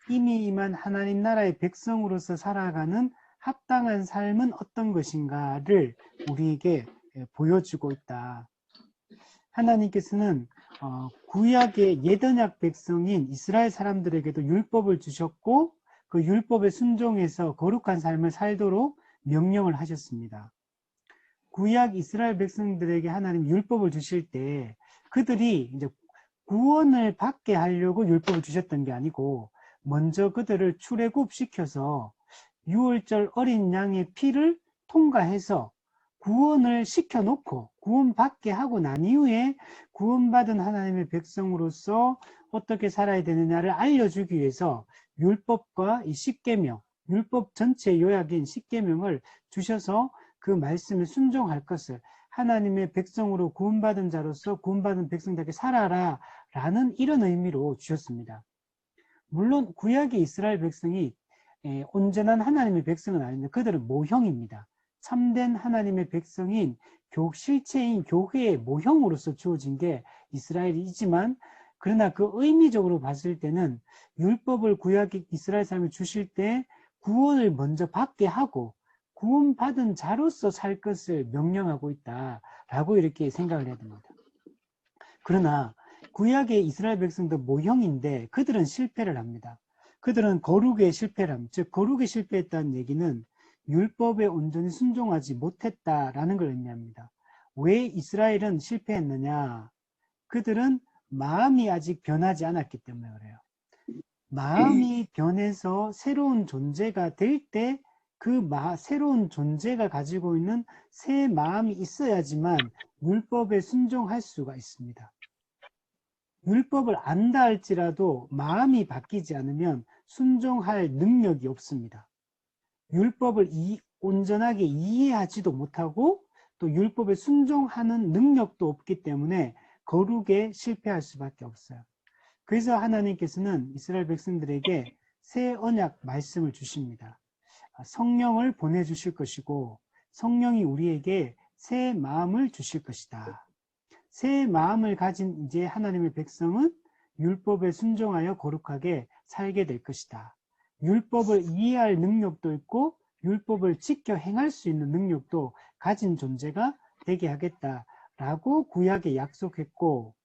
이미 임한 하나님 나라의 백성으로서 살아가는 합당한 삶은 어떤 것인가를 우리에게 보여주고 있다. 하나님께서는 구약의 예언약 백성인 이스라엘 사람들에게도 율법을 주셨고 그 율법에 순종해서 거룩한 삶을 살도록 명령을 하셨습니다. 구약 이스라엘 백성들에게 하나님 율법을 주실 때 그들이 이제 구원을 받게 하려고 율법을 주셨던 게 아니고 먼저 그들을 출애굽시켜서 유월절 어린 양의 피를 통과해서 구원을 시켜놓고 구원받게 하고 난 이후에 구원받은 하나님의 백성으로서 어떻게 살아야 되느냐를 알려주기 위해서 율법과 이 십계명, 율법 전체 요약인 십계명을 주셔서 그 말씀에 순종할 것을 하나님의 백성으로 구원받은 자로서 구원받은 백성들에게 살아라 라는 이런 의미로 주셨습니다. 물론 구약의 이스라엘 백성이 온전한 하나님의 백성은 아닌데 그들은 모형입니다. 참된 하나님의 백성인 실체인 교회의 모형으로서 주어진 게 이스라엘이지만 그러나 그 의미적으로 봤을 때는 율법을 구약의 이스라엘 사람이 주실 때 구원을 먼저 받게 하고 구원받은 자로서 살 것을 명령하고 있다라고 이렇게 생각을 해야 됩니다. 그러나 구약의 이스라엘 백성도 모형인데 그들은 실패를 합니다. 그들은 거룩에 실패를 합니다. 즉 거룩에 실패했다는 얘기는 율법에 온전히 순종하지 못했다라는 걸 의미합니다. 왜 이스라엘은 실패했느냐? 그들은 마음이 아직 변하지 않았기 때문에 그래요. 마음이 변해서 새로운 존재가 될 때 그 새로운 존재가 가지고 있는 새 마음이 있어야지만 율법에 순종할 수가 있습니다. 율법을 안다 할지라도 마음이 바뀌지 않으면 순종할 능력이 없습니다. 율법을 온전하게 이해하지도 못하고 또 율법에 순종하는 능력도 없기 때문에 거룩에 실패할 수밖에 없어요. 그래서 하나님께서는 이스라엘 백성들에게 새 언약 말씀을 주십니다. 성령을 보내주실 것이고 성령이 우리에게 새 마음을 주실 것이다. 새 마음을 가진 이제 하나님의 백성은 율법에 순종하여 거룩하게 살게 될 것이다. 율법을 이해할 능력도 있고 율법을 지켜 행할 수 있는 능력도 가진 존재가 되게 하겠다라고 구약에 약속했고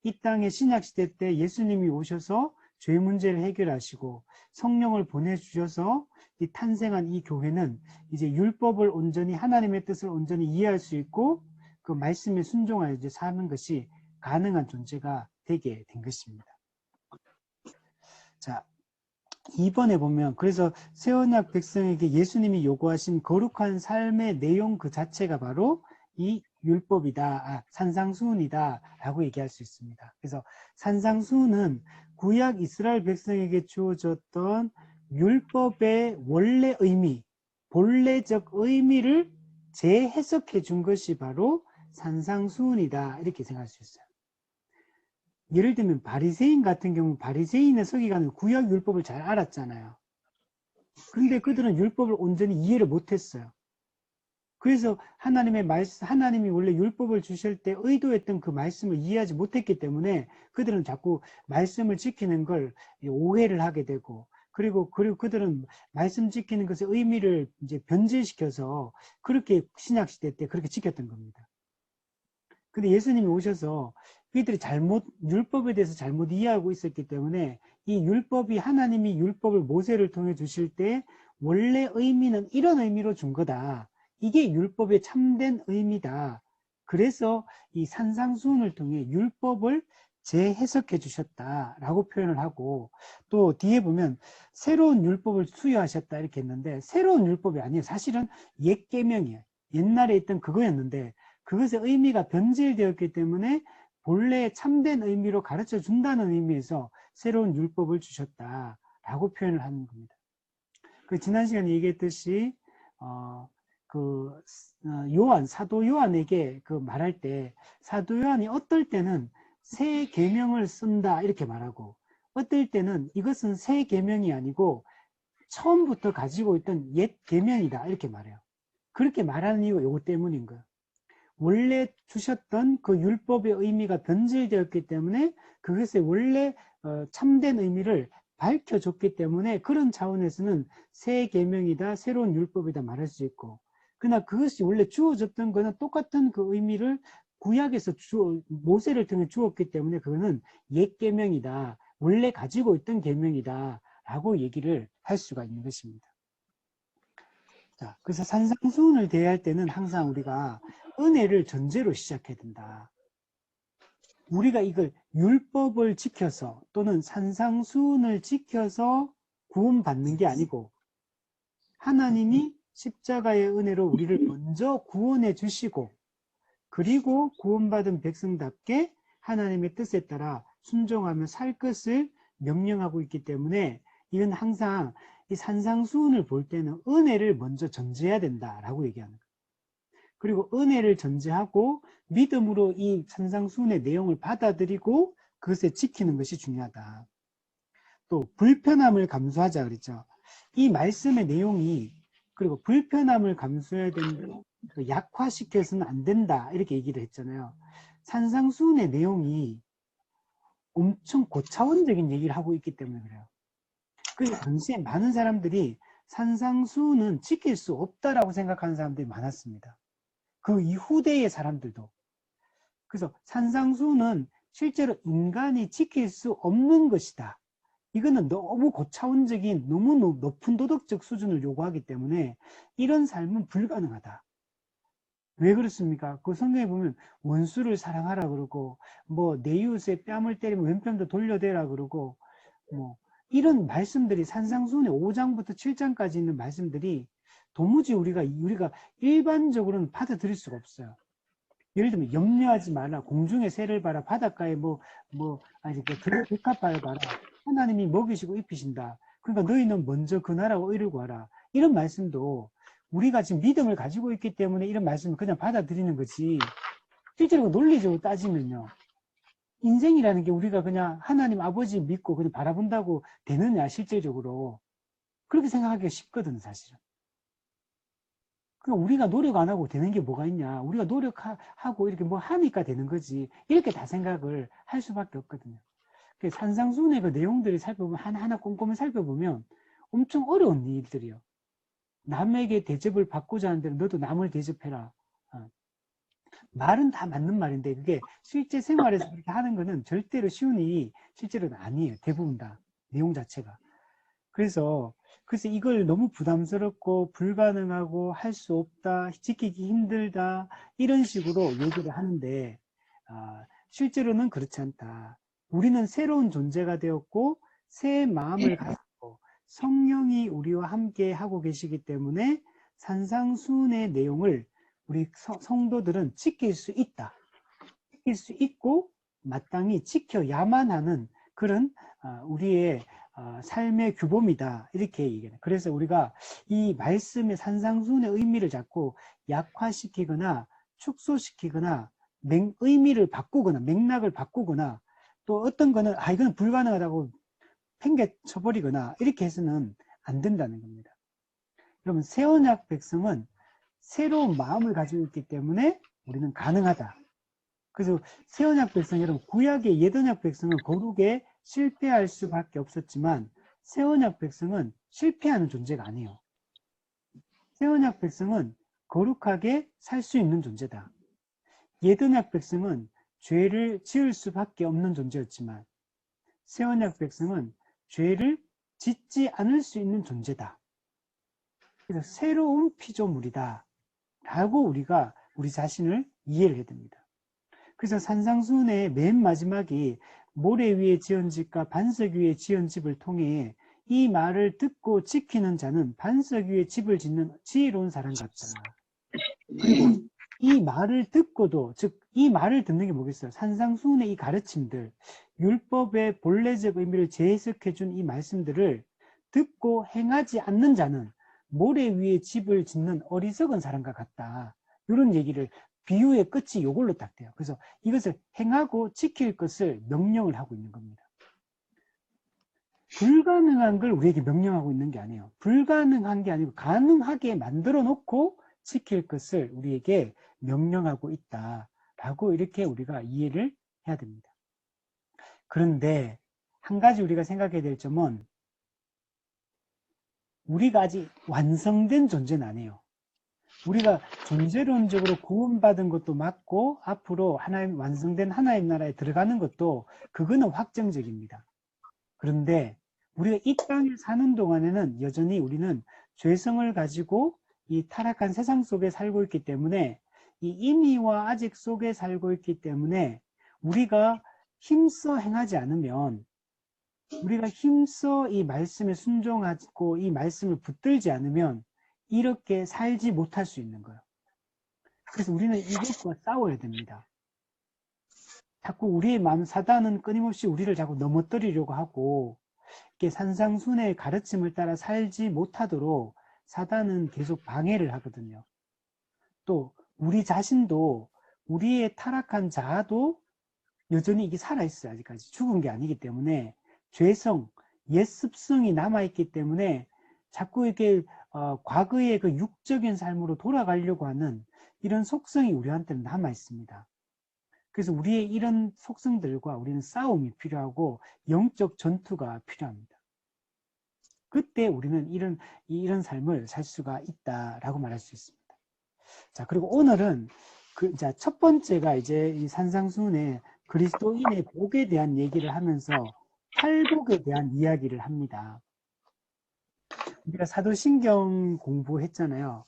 이 땅의 신약시대 때 예수님이 오셔서 죄 문제를 해결하시고 성령을 보내주셔서 탄생한 이 교회는 이제 율법을 온전히 하나님의 뜻을 온전히 이해할 수 있고 그 말씀에 순종하여 이제 사는 것이 가능한 존재가 되게 된 것입니다. 자, 2번에 보면 그래서 새 언약 백성에게 예수님이 요구하신 거룩한 삶의 내용 그 자체가 바로 이 율법이다, 산상수훈이다 라고 얘기할 수 있습니다. 그래서 산상수훈은 구약 이스라엘 백성에게 주어졌던 율법의 원래 의미, 본래적 의미를 재해석해 준 것이 바로 산상수훈이다 이렇게 생각할 수 있어요. 예를 들면 바리새인 같은 경우 바리새인의 서기관은 구약 율법을 잘 알았잖아요. 근데 그들은 율법을 온전히 이해를 못했어요. 그래서 하나님이 원래 율법을 주실 때 의도했던 그 말씀을 이해하지 못했기 때문에 그들은 자꾸 말씀을 지키는 걸 오해를 하게 되고 그리고 그들은 말씀 지키는 것의 의미를 이제 변질시켜서 그렇게 신약시대 때 그렇게 지켰던 겁니다. 근데 예수님이 오셔서 그들이 율법에 대해서 잘못 이해하고 있었기 때문에 이 율법이 하나님이 율법을 모세를 통해 주실 때 원래 의미는 이런 의미로 준 거다. 이게 율법의 참된 의미다. 그래서 이 산상수훈을 통해 율법을 재해석해 주셨다라고 표현을 하고 또 뒤에 보면 새로운 율법을 수여하셨다 이렇게 했는데 새로운 율법이 아니에요. 사실은 옛 계명이에요. 옛날에 있던 그거였는데 그것의 의미가 변질되었기 때문에 본래 참된 의미로 가르쳐 준다는 의미에서 새로운 율법을 주셨다라고 표현을 하는 겁니다. 지난 시간에 얘기했듯이 사도 요한에게 말할 때 사도 요한이 어떨 때는 새 계명을 쓴다 이렇게 말하고 어떨 때는 이것은 새 계명이 아니고 처음부터 가지고 있던 옛 계명이다 이렇게 말해요. 그렇게 말하는 이유가 이거 때문인 거예요. 원래 주셨던 그 율법의 의미가 변질되었기 때문에 그것의 원래 참된 의미를 밝혀줬기 때문에 그런 차원에서는 새 계명이다, 새로운 율법이다 말할 수 있고, 그러나 그것이 원래 주어졌던 거는 똑같은 그 의미를 구약에서 모세를 통해 주었기 때문에 그거는 옛 계명이다, 원래 가지고 있던 계명이다 라고 얘기를 할 수가 있는 것입니다. 자, 그래서 산상수훈을 대할 때는 항상 우리가 은혜를 전제로 시작해야 된다. 우리가 이걸 율법을 지켜서 또는 산상수훈을 지켜서 구원받는 게 아니고 하나님이 십자가의 은혜로 우리를 먼저 구원해 주시고 그리고 구원받은 백성답게 하나님의 뜻에 따라 순종하며 살 것을 명령하고 있기 때문에 이건 항상 이 산상수훈을 볼 때는 은혜를 먼저 전제해야 된다라고 얘기하는 거예요. 그리고 은혜를 전제하고 믿음으로 이 산상수훈의 내용을 받아들이고 그것을 지키는 것이 중요하다. 또 불편함을 감수하자 그랬죠. 이 말씀의 내용이 그리고 불편함을 감수해야 된다. 약화시켜서는 안 된다 이렇게 얘기를 했잖아요. 산상수훈의 내용이 엄청 고차원적인 얘기를 하고 있기 때문에 그래요. 그래서 당시에 많은 사람들이 산상수훈은 지킬 수 없다라고 생각하는 사람들이 많았습니다. 그 이후대의 사람들도. 그래서 산상수훈은 실제로 인간이 지킬 수 없는 것이다. 이거는 너무 고차원적인 너무 높은 도덕적 수준을 요구하기 때문에 이런 삶은 불가능하다. 왜 그렇습니까? 그 성경에 보면 원수를 사랑하라 그러고 뭐 내 이웃의 뺨을 때리면 왼편도 돌려대라 그러고 뭐 이런 말씀들이 산상수훈의 5장부터 7장까지 있는 말씀들이 도무지 우리가 일반적으로는 받아들일 수가 없어요. 예를 들면 염려하지 마라, 공중의 새를 봐라, 바닷가에 백합화를 봐라, 하나님이 먹이시고 입히신다. 그러니까 너희는 먼저 그 나라와 의를 구하라. 이런 말씀도 우리가 지금 믿음을 가지고 있기 때문에 이런 말씀을 그냥 받아들이는 거지. 실제로 논리적으로 따지면요, 인생이라는 게 우리가 그냥 하나님 아버지 믿고 그냥 바라본다고 되느냐, 실제적으로. 그렇게 생각하기가 쉽거든, 사실은. 그러니까 우리가 노력 안 하고 되는 게 뭐가 있냐. 우리가 노력하고 이렇게 뭐 하니까 되는 거지. 이렇게 다 생각을 할 수밖에 없거든요. 산상수훈의 그 내용들을 살펴보면, 하나하나 꼼꼼히 살펴보면 엄청 어려운 일들이요. 남에게 대접을 받고자 하는 대로 너도 남을 대접해라. 말은 다 맞는 말인데 그게 실제 생활에서 그렇게 하는 거는 절대로 쉬운 일이 실제로는 아니에요. 대부분 다 내용 자체가. 그래서 이걸 너무 부담스럽고 불가능하고 할 수 없다, 지키기 힘들다 이런 식으로 얘기를 하는데 실제로는 그렇지 않다. 우리는 새로운 존재가 되었고 새 마음을 가지고 성령이 우리와 함께 하고 계시기 때문에 산상수훈의 내용을 우리 성도들은 지킬 수 있다. 지킬 수 있고 마땅히 지켜야만 하는 그런 우리의 삶의 규범이다. 이렇게 얘기해요. 그래서 우리가 이 말씀의 산상수훈의 의미를 자꾸 약화시키거나 축소시키거나 의미를 바꾸거나 맥락을 바꾸거나 또 어떤 거는 이거는 불가능하다고 팽개쳐버리거나 이렇게 해서는 안 된다는 겁니다. 그러면 새 언약 백성은 새로운 마음을 가지고 있기 때문에 우리는 가능하다. 그래서 새 언약 백성, 여러분 구약의 옛 언약 백성은 거룩에 실패할 수밖에 없었지만 새 언약 백성은 실패하는 존재가 아니에요. 새 언약 백성은 거룩하게 살 수 있는 존재다. 옛 언약 백성은 죄를 지을 수밖에 없는 존재였지만 새 언약 백성은 죄를 짓지 않을 수 있는 존재다. 그래서 새로운 피조물이다 라고 우리가 우리 자신을 이해를 해야 됩니다. 그래서 산상수훈의 맨 마지막이 모래 위에 지은 집과 반석 위에 지은 집을 통해 이 말을 듣고 지키는 자는 반석 위에 집을 짓는 지혜로운 사람 같다. 그리고 이 말을 듣고도, 즉 이 말을 듣는 게 뭐겠어요? 산상수훈의 이 가르침들, 율법의 본래적 의미를 재해석해 준 이 말씀들을 듣고 행하지 않는 자는 모래 위에 집을 짓는 어리석은 사람과 같다. 이런 얘기를 비유의 끝이 이걸로 딱 돼요. 그래서 이것을 행하고 지킬 것을 명령을 하고 있는 겁니다. 불가능한 걸 우리에게 명령하고 있는 게 아니에요. 불가능한 게 아니고 가능하게 만들어 놓고 지킬 것을 우리에게 명령하고 있다라고 이렇게 우리가 이해를 해야 됩니다. 그런데 한 가지 우리가 생각해야 될 점은 우리가 아직 완성된 존재는 아니에요. 우리가 존재론적으로 구원받은 것도 맞고 앞으로 하나님 완성된 하나님 나라에 들어가는 것도 그거는 확정적입니다. 그런데 우리가 이 땅에 사는 동안에는 여전히 우리는 죄성을 가지고 이 타락한 세상 속에 살고 있기 때문에 이 임의와 아직 속에 살고 있기 때문에 우리가 힘써 행하지 않으면 우리가 힘써 이 말씀에 순종하고 이 말씀을 붙들지 않으면 이렇게 살지 못할 수 있는 거예요. 그래서 우리는 이것과 싸워야 됩니다. 자꾸 우리의 마음, 사단은 끊임없이 우리를 자꾸 넘어뜨리려고 하고 이렇게 산상순의 가르침을 따라 살지 못하도록 사단은 계속 방해를 하거든요. 또 우리 자신도 우리의 타락한 자아도 여전히 이게 살아있어요. 아직까지 죽은 게 아니기 때문에 죄성, 옛습성이 남아있기 때문에 자꾸 이렇게 과거의 그 육적인 삶으로 돌아가려고 하는 이런 속성이 우리한테는 남아있습니다. 그래서 우리의 이런 속성들과 우리는 싸움이 필요하고 영적 전투가 필요합니다. 그때 우리는 이런 삶을 살 수가 있다라고 말할 수 있습니다. 자, 그리고 오늘은 첫 번째가 이제 이 산상순의 그리스도인의 복에 대한 얘기를 하면서 팔복에 대한 이야기를 합니다. 우리가 사도신경 공부했잖아요.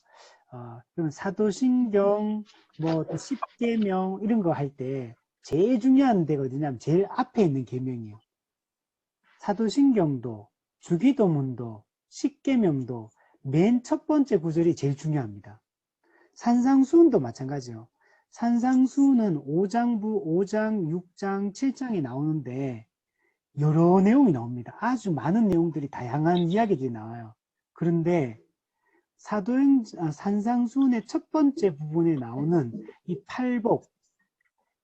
그럼 사도신경, 뭐, 또 십계명, 이런 거 할 때 제일 중요한 데가 어디냐면 제일 앞에 있는 계명이에요. 사도신경도, 주기도문도, 십계명도 맨 첫 번째 구절이 제일 중요합니다. 산상수훈도 마찬가지예요. 산상수훈은 5장부, 5장, 6장, 7장이 나오는데 여러 내용이 나옵니다. 아주 많은 내용들이 다양한 이야기들이 나와요. 그런데 산상수훈의 첫 번째 부분에 나오는 이 팔복,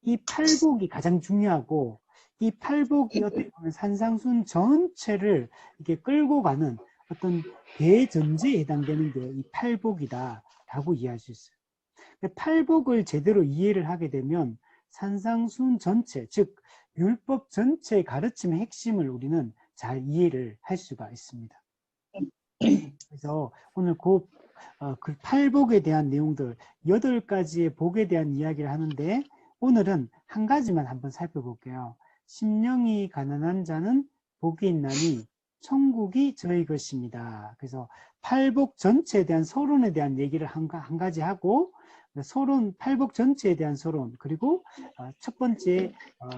이 팔복이 가장 중요하고 이 팔복이 어떻게 보면 산상순 전체를 이렇게 끌고 가는 어떤 대전제에 해당되는 게 이 팔복이다라고 이해할 수 있어요. 팔복을 제대로 이해를 하게 되면 산상순 전체, 즉 율법 전체의 가르침의 핵심을 우리는 잘 이해를 할 수가 있습니다. 그래서 오늘 그 팔복에 대한 내용들 8가지의 복에 대한 이야기를 하는데 오늘은 한 가지만 한번 살펴볼게요. 심령이 가난한 자는 복이 있나니 천국이 저희 것입니다. 그래서 팔복 전체에 대한 서론에 대한 얘기를 한 가지 하고 서론, 팔복 전체에 대한 서론, 그리고 첫 번째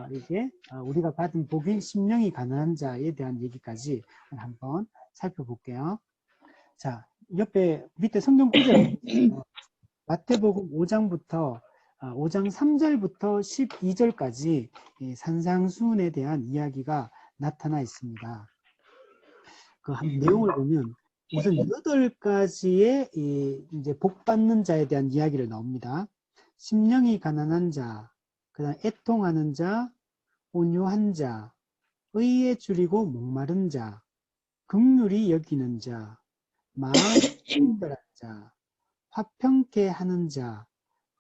이게 우리가 받은 복인 심령이 가난한 자에 대한 얘기까지 한번 살펴볼게요. 자, 옆에 밑에 성경 구절 마태복음 5장부터 5장 3절부터 12절까지 산상수훈에 대한 이야기가 나타나 있습니다. 그 내용을 보면 우선 8가지의 이제 복 받는 자에 대한 이야기를 나옵니다. 심령이 가난한 자, 그다음 애통하는 자, 온유한 자, 의에 줄이고 목마른 자, 긍휼히 여기는 자, 마음이 친절한 자, 화평케 하는 자,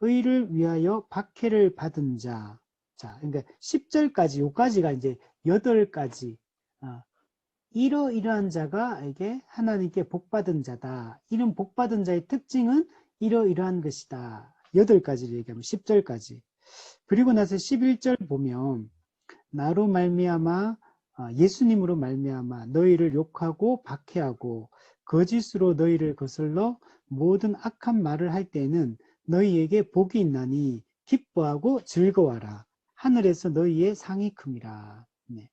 의를 위하여 박해를 받은 자. 자, 그러니까 10절까지, 요까지가 이제 8가지. 이러이러한 자가 이게 하나님께 복받은 자다. 이런 복받은 자의 특징은 이러이러한 것이다. 8가지를 얘기하면 10절까지. 그리고 나서 11절 보면 나로 말미암아 예수님으로 말미암아 너희를 욕하고 박해하고 거짓으로 너희를 거슬러 모든 악한 말을 할 때에는 너희에게 복이 있나니 기뻐하고 즐거워하라. 하늘에서 너희의 상이 큼이라. 네.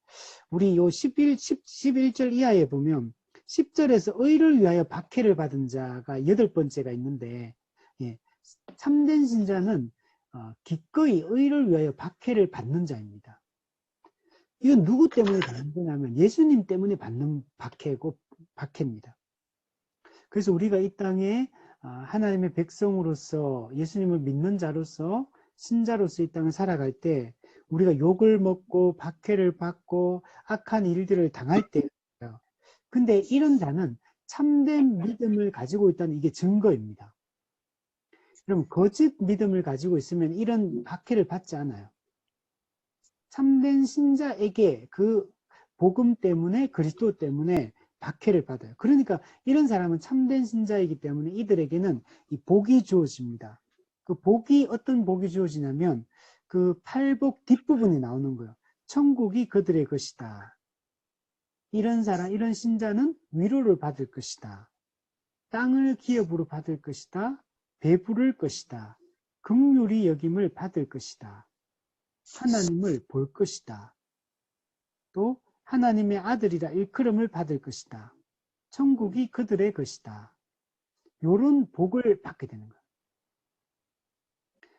우리 요 11절 이하에 보면 10절에서 의를 위하여 박해를 받은 자가 8번째가 있는데 예, 참된 신자는 기꺼이 의를 위하여 박해를 받는 자입니다. 이건 누구 때문에 받는 거냐면 예수님 때문에 받는 박해입니다. 그래서 우리가 이 땅에 하나님의 백성으로서 예수님을 믿는 자로서 신자로서 이 땅을 살아갈 때 우리가 욕을 먹고 박해를 받고 악한 일들을 당할 때예요. 근데 이런 자는 참된 믿음을 가지고 있다는 이게 증거입니다. 그럼 거짓 믿음을 가지고 있으면 이런 박해를 받지 않아요. 참된 신자에게 그 복음 때문에, 그리스도 때문에 박해를 받아요. 그러니까 이런 사람은 참된 신자이기 때문에 이들에게는 이 복이 주어집니다. 그 복이, 어떤 복이 주어지냐면 그 팔복 뒷부분이 나오는 거예요. 천국이 그들의 것이다. 이런 사람, 이런 신자는 위로를 받을 것이다. 땅을 기업으로 받을 것이다. 배부를 것이다. 긍휼히 여김을 받을 것이다. 하나님을 볼 것이다. 또 하나님의 아들이라 일컬음을 받을 것이다. 천국이 그들의 것이다. 요런 복을 받게 되는 거예요.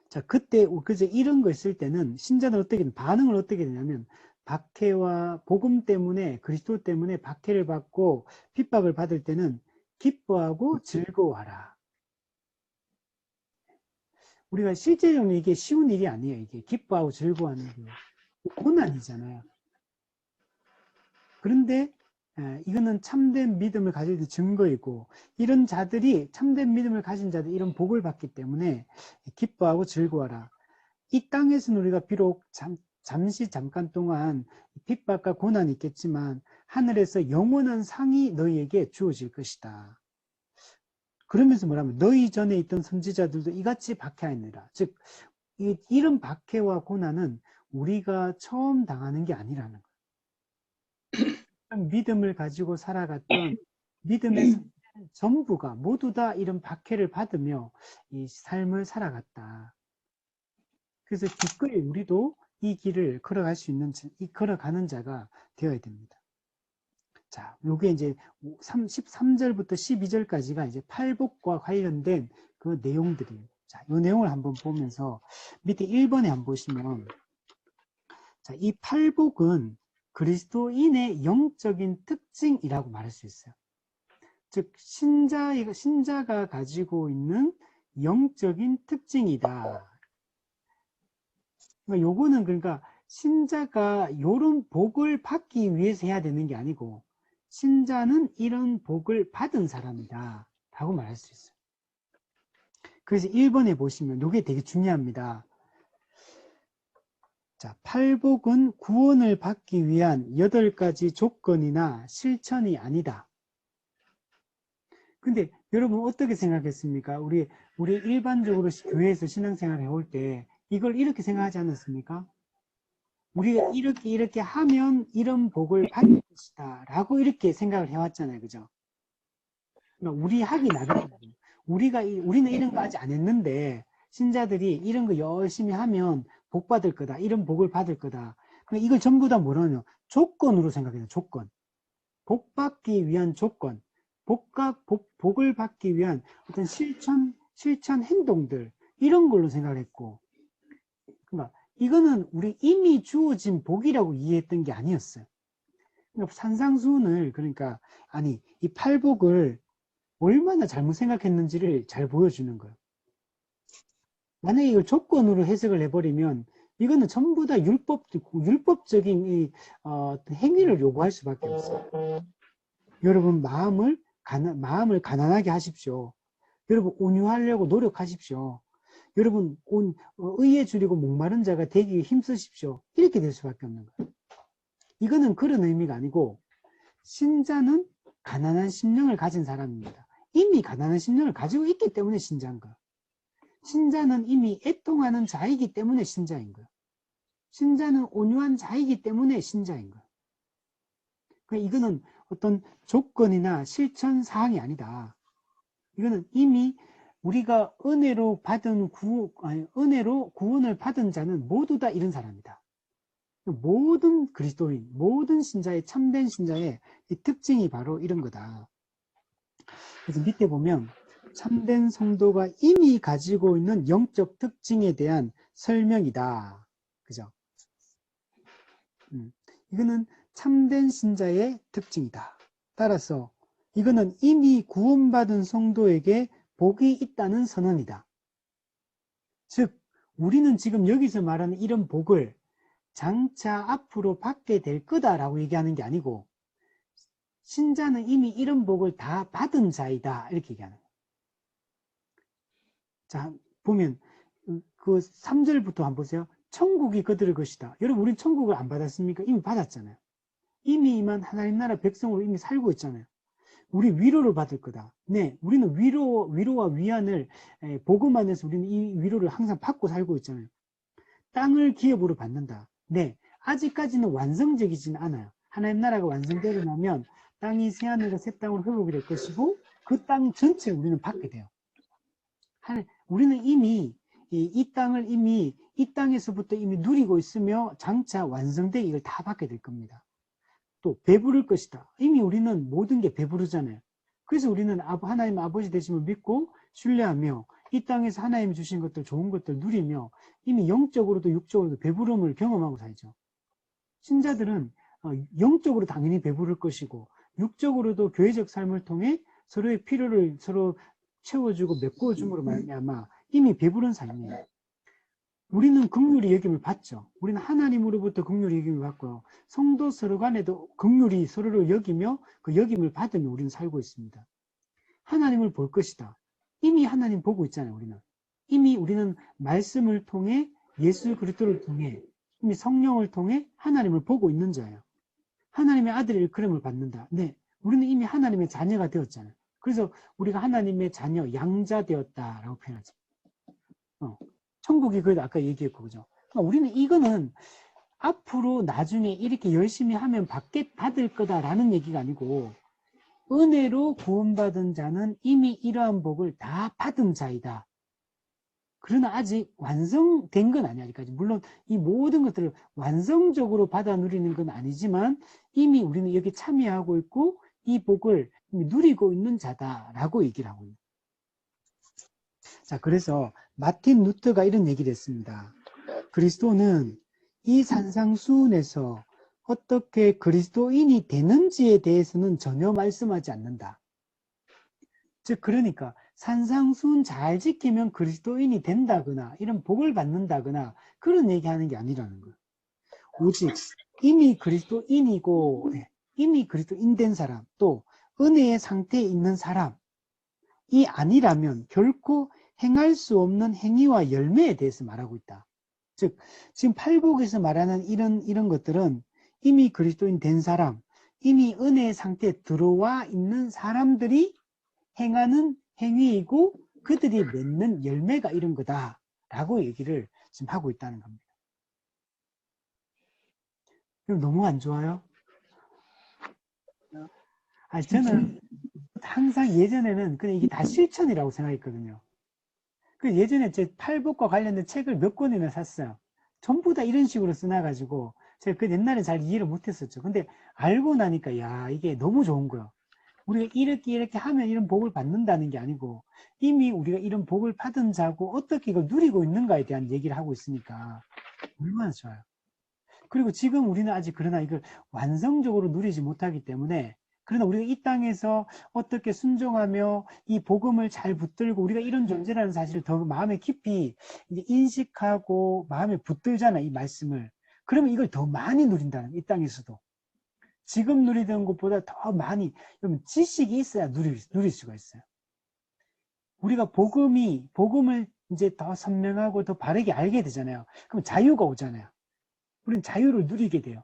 자, 그때 그저 이런 거 있을 때는 신자는 어떻게 반응을 어떻게 되냐면 박해와 복음 때문에, 그리스도 때문에 박해를 받고 핍박을 받을 때는 기뻐하고 즐거워하라. 우리가 실제로는 이게 쉬운 일이 아니에요. 이게 기뻐하고 즐거워하는 게 고난이잖아요. 그런데 이거는 참된 믿음을 가질 때 증거이고, 이런 자들이, 참된 믿음을 가진 자들이 이런 복을 받기 때문에 기뻐하고 즐거워하라. 이 땅에서는 우리가 비록 잠시 잠깐 동안 핍박과 고난이 있겠지만 하늘에서 영원한 상이 너희에게 주어질 것이다. 그러면서 뭐라면 너희 전에 있던 선지자들도 이같이 박해하느니라. 즉 이런 박해와 고난은 우리가 처음 당하는 게 아니라는 거예요. 믿음을 가지고 살아갔던 믿음의 전부가 모두 다 이런 박해를 받으며 이 삶을 살아갔다. 그래서 기꺼이 우리도 이 길을 걸어갈 수 있는, 걸어가는 자가 되어야 됩니다. 자, 요게 이제 13절부터 12절까지가 이제 팔복과 관련된 그 내용들이에요. 자, 요 내용을 한번 보면서 밑에 1번에 한번 보시면, 자, 이 팔복은 그리스도인의 영적인 특징이라고 말할 수 있어요. 즉, 신자가 가지고 있는 영적인 특징이다. 그러니까 요거는 그러니까 신자가 요런 복을 받기 위해서 해야 되는 게 아니고 신자는 이런 복을 받은 사람이다 라고 말할 수 있어요. 그래서 1번에 보시면 요게 되게 중요합니다. 자, 팔복은 구원을 받기 위한 8가지 조건이나 실천이 아니다. 근데 여러분 어떻게 생각했습니까? 우리 일반적으로 교회에서 신앙생활 해올 때 이걸 이렇게 생각하지 않았습니까? 우리가 이렇게 하면 이런 복을 받을 것이다 라고 이렇게 생각을 해왔잖아요. 그죠? 그러니까 우리 하기 나름이에요. 우리는 이런 거 아직 안 했는데 신자들이 이런 거 열심히 하면 복 받을 거다. 이런 복을 받을 거다. 그러니까 이걸 전부 다 뭐라냐? 조건으로 생각해요. 조건. 복 받기 위한 조건. 복을 받기 위한 어떤 실천 행동들. 이런 걸로 생각을 했고. 그러니까 이거는 우리 이미 주어진 복이라고 이해했던 게 아니었어요. 그러니까 산상수훈을, 그러니까, 이 팔복을 얼마나 잘못 생각했는지를 잘 보여주는 거예요. 만약에 이걸 조건으로 해석을 해버리면, 이거는 전부 다 율법적인 행위를 요구할 수밖에 없어요. 여러분, 마음을 가난하게 하십시오. 여러분, 온유하려고 노력하십시오. 여러분, 의에 줄이고 목마른 자가 되기 힘쓰십시오. 이렇게 될 수밖에 없는 거예요. 이거는 그런 의미가 아니고 신자는 가난한 심령을 가진 사람입니다. 이미 가난한 심령을 가지고 있기 때문에 신자인 거예요. 신자는 이미 애통하는 자이기 때문에 신자인 거예요. 신자는 온유한 자이기 때문에 신자인 거예요. 그러니까 이거는 어떤 조건이나 실천 사항이 아니다. 이거는 이미 우리가 은혜로 구원을 받은 자는 모두 다 이런 사람이다. 모든 그리스도인, 모든 신자의, 참된 신자의 이 특징이 바로 이런 거다. 그래서 밑에 보면 참된 성도가 이미 가지고 있는 영적 특징에 대한 설명이다. 그죠? 이거는 참된 신자의 특징이다. 따라서 이거는 이미 구원받은 성도에게 복이 있다는 선언이다. 즉, 우리는 지금 여기서 말하는 이런 복을 장차 앞으로 받게 될 거다라고 얘기하는 게 아니고 신자는 이미 이런 복을 다 받은 자이다 이렇게 얘기하는 거예요. 자, 보면 그 3절부터 한번 보세요. 천국이 그들의 것이다. 여러분, 우린 천국을 안 받았습니까? 이미 받았잖아요. 이미 임한 하나님 나라 백성으로 이미 살고 있잖아요. 우리 위로를 받을 거다. 네, 우리는 위로와 위안을 복음 안에서 우리는 이 위로를 항상 받고 살고 있잖아요. 땅을 기업으로 받는다. 네, 아직까지는 완성적이지는 않아요. 하나님 나라가 완성되고 나면 땅이 새하늘과 새 땅으로 회복이 될 것이고 그 땅 전체를 우리는 받게 돼요. 우리는 이미 이 땅을 이미 이 땅에서부터 이미 누리고 있으며 장차 완성되게 이걸 다 받게 될 겁니다. 또 배부를 것이다. 이미 우리는 모든 게 배부르잖아요. 그래서 우리는 하나님 아버지 되심을 믿고 신뢰하며 이 땅에서 하나님이 주신 것들 좋은 것들 누리며 이미 영적으로도 육적으로도 배부름을 경험하고 살죠. 신자들은 영적으로 당연히 배부를 것이고 육적으로도 교회적 삶을 통해 서로의 필요를 서로 채워주고 메꿔줌으로 말미암아 이미 배부른 삶이에요. 우리는 긍휼히 여김을 받죠. 우리는 하나님으로부터 긍휼히 여김을 받고요. 성도 서로 간에도 긍휼히 서로를 여기며 그 여김을 받으며 우리는 살고 있습니다. 하나님을 볼 것이다. 이미 하나님 보고 있잖아요. 이미 우리는 말씀을 통해 예수 그리스도를 통해 이미 성령을 통해 하나님을 보고 있는 자예요. 하나님의 아들의 일컬음을 받는다. 네, 우리는 이미 하나님의 자녀가 되었잖아요. 그래서 우리가 하나님의 자녀, 양자 되었다라고 표현하죠. 천국이 그래도 아까 얘기했고, 그죠? 그러니까 우리는 이거는 앞으로 나중에 이렇게 열심히 하면 받을 거다라는 얘기가 아니고, 은혜로 구원받은 자는 이미 이러한 복을 다 받은 자이다. 그러나 아직 완성된 건 아니야, 아직까지. 물론 이 모든 것들을 완성적으로 받아 누리는 건 아니지만, 이미 우리는 여기 참여하고 있고, 이 복을 이미 누리고 있는 자다라고 얘기를 하고 있는. 자, 그래서 마틴 루터가 이런 얘기를 했습니다. 그리스도는 이 산상수훈에서 어떻게 그리스도인이 되는지에 대해서는 전혀 말씀하지 않는다. 즉, 그러니까 산상수훈 잘 지키면 그리스도인이 된다거나 이런 복을 받는다거나 그런 얘기하는 게 아니라는 거예요. 오직 이미 그리스도인이고 이미 그리스도인 된 사람, 또 은혜의 상태에 있는 사람이 아니라면 결코 행할 수 없는 행위와 열매에 대해서 말하고 있다. 즉, 지금 팔복에서 말하는 이런 것들은 이미 그리스도인 된 사람, 이미 은혜의 상태에 들어와 있는 사람들이 행하는 행위이고 그들이 맺는 열매가 이런 거다라고 얘기를 지금 하고 있다는 겁니다. 너무 안 좋아요? 저는 항상 예전에는 그냥 이게 다 실천이라고 생각했거든요. 그 예전에 제 팔복과 관련된 책을 몇 권이나 샀어요. 전부 다 이런 식으로 써놔가지고 제가 그 옛날에 잘 이해를 못했었죠. 근데 알고 나니까 야, 이게 너무 좋은 거예요. 우리가 이렇게 하면 이런 복을 받는다는 게 아니고 이미 우리가 이런 복을 받은 자고 어떻게 이걸 누리고 있는가에 대한 얘기를 하고 있으니까 얼마나 좋아요. 그리고 지금 우리는 아직 그러나 이걸 완성적으로 누리지 못하기 때문에 그러나 우리가 이 땅에서 어떻게 순종하며 이 복음을 잘 붙들고 우리가 이런 존재라는 사실을 더 마음에 깊이 이제 인식하고 마음에 붙들잖아, 이 말씀을. 그러면 이걸 더 많이 누린다는, 이 땅에서도. 지금 누리던 것보다 더 많이, 그러면 지식이 있어야 누릴 수가 있어요. 우리가 복음을 이제 더 선명하고 더 바르게 알게 되잖아요. 그럼 자유가 오잖아요. 우리는 자유를 누리게 돼요.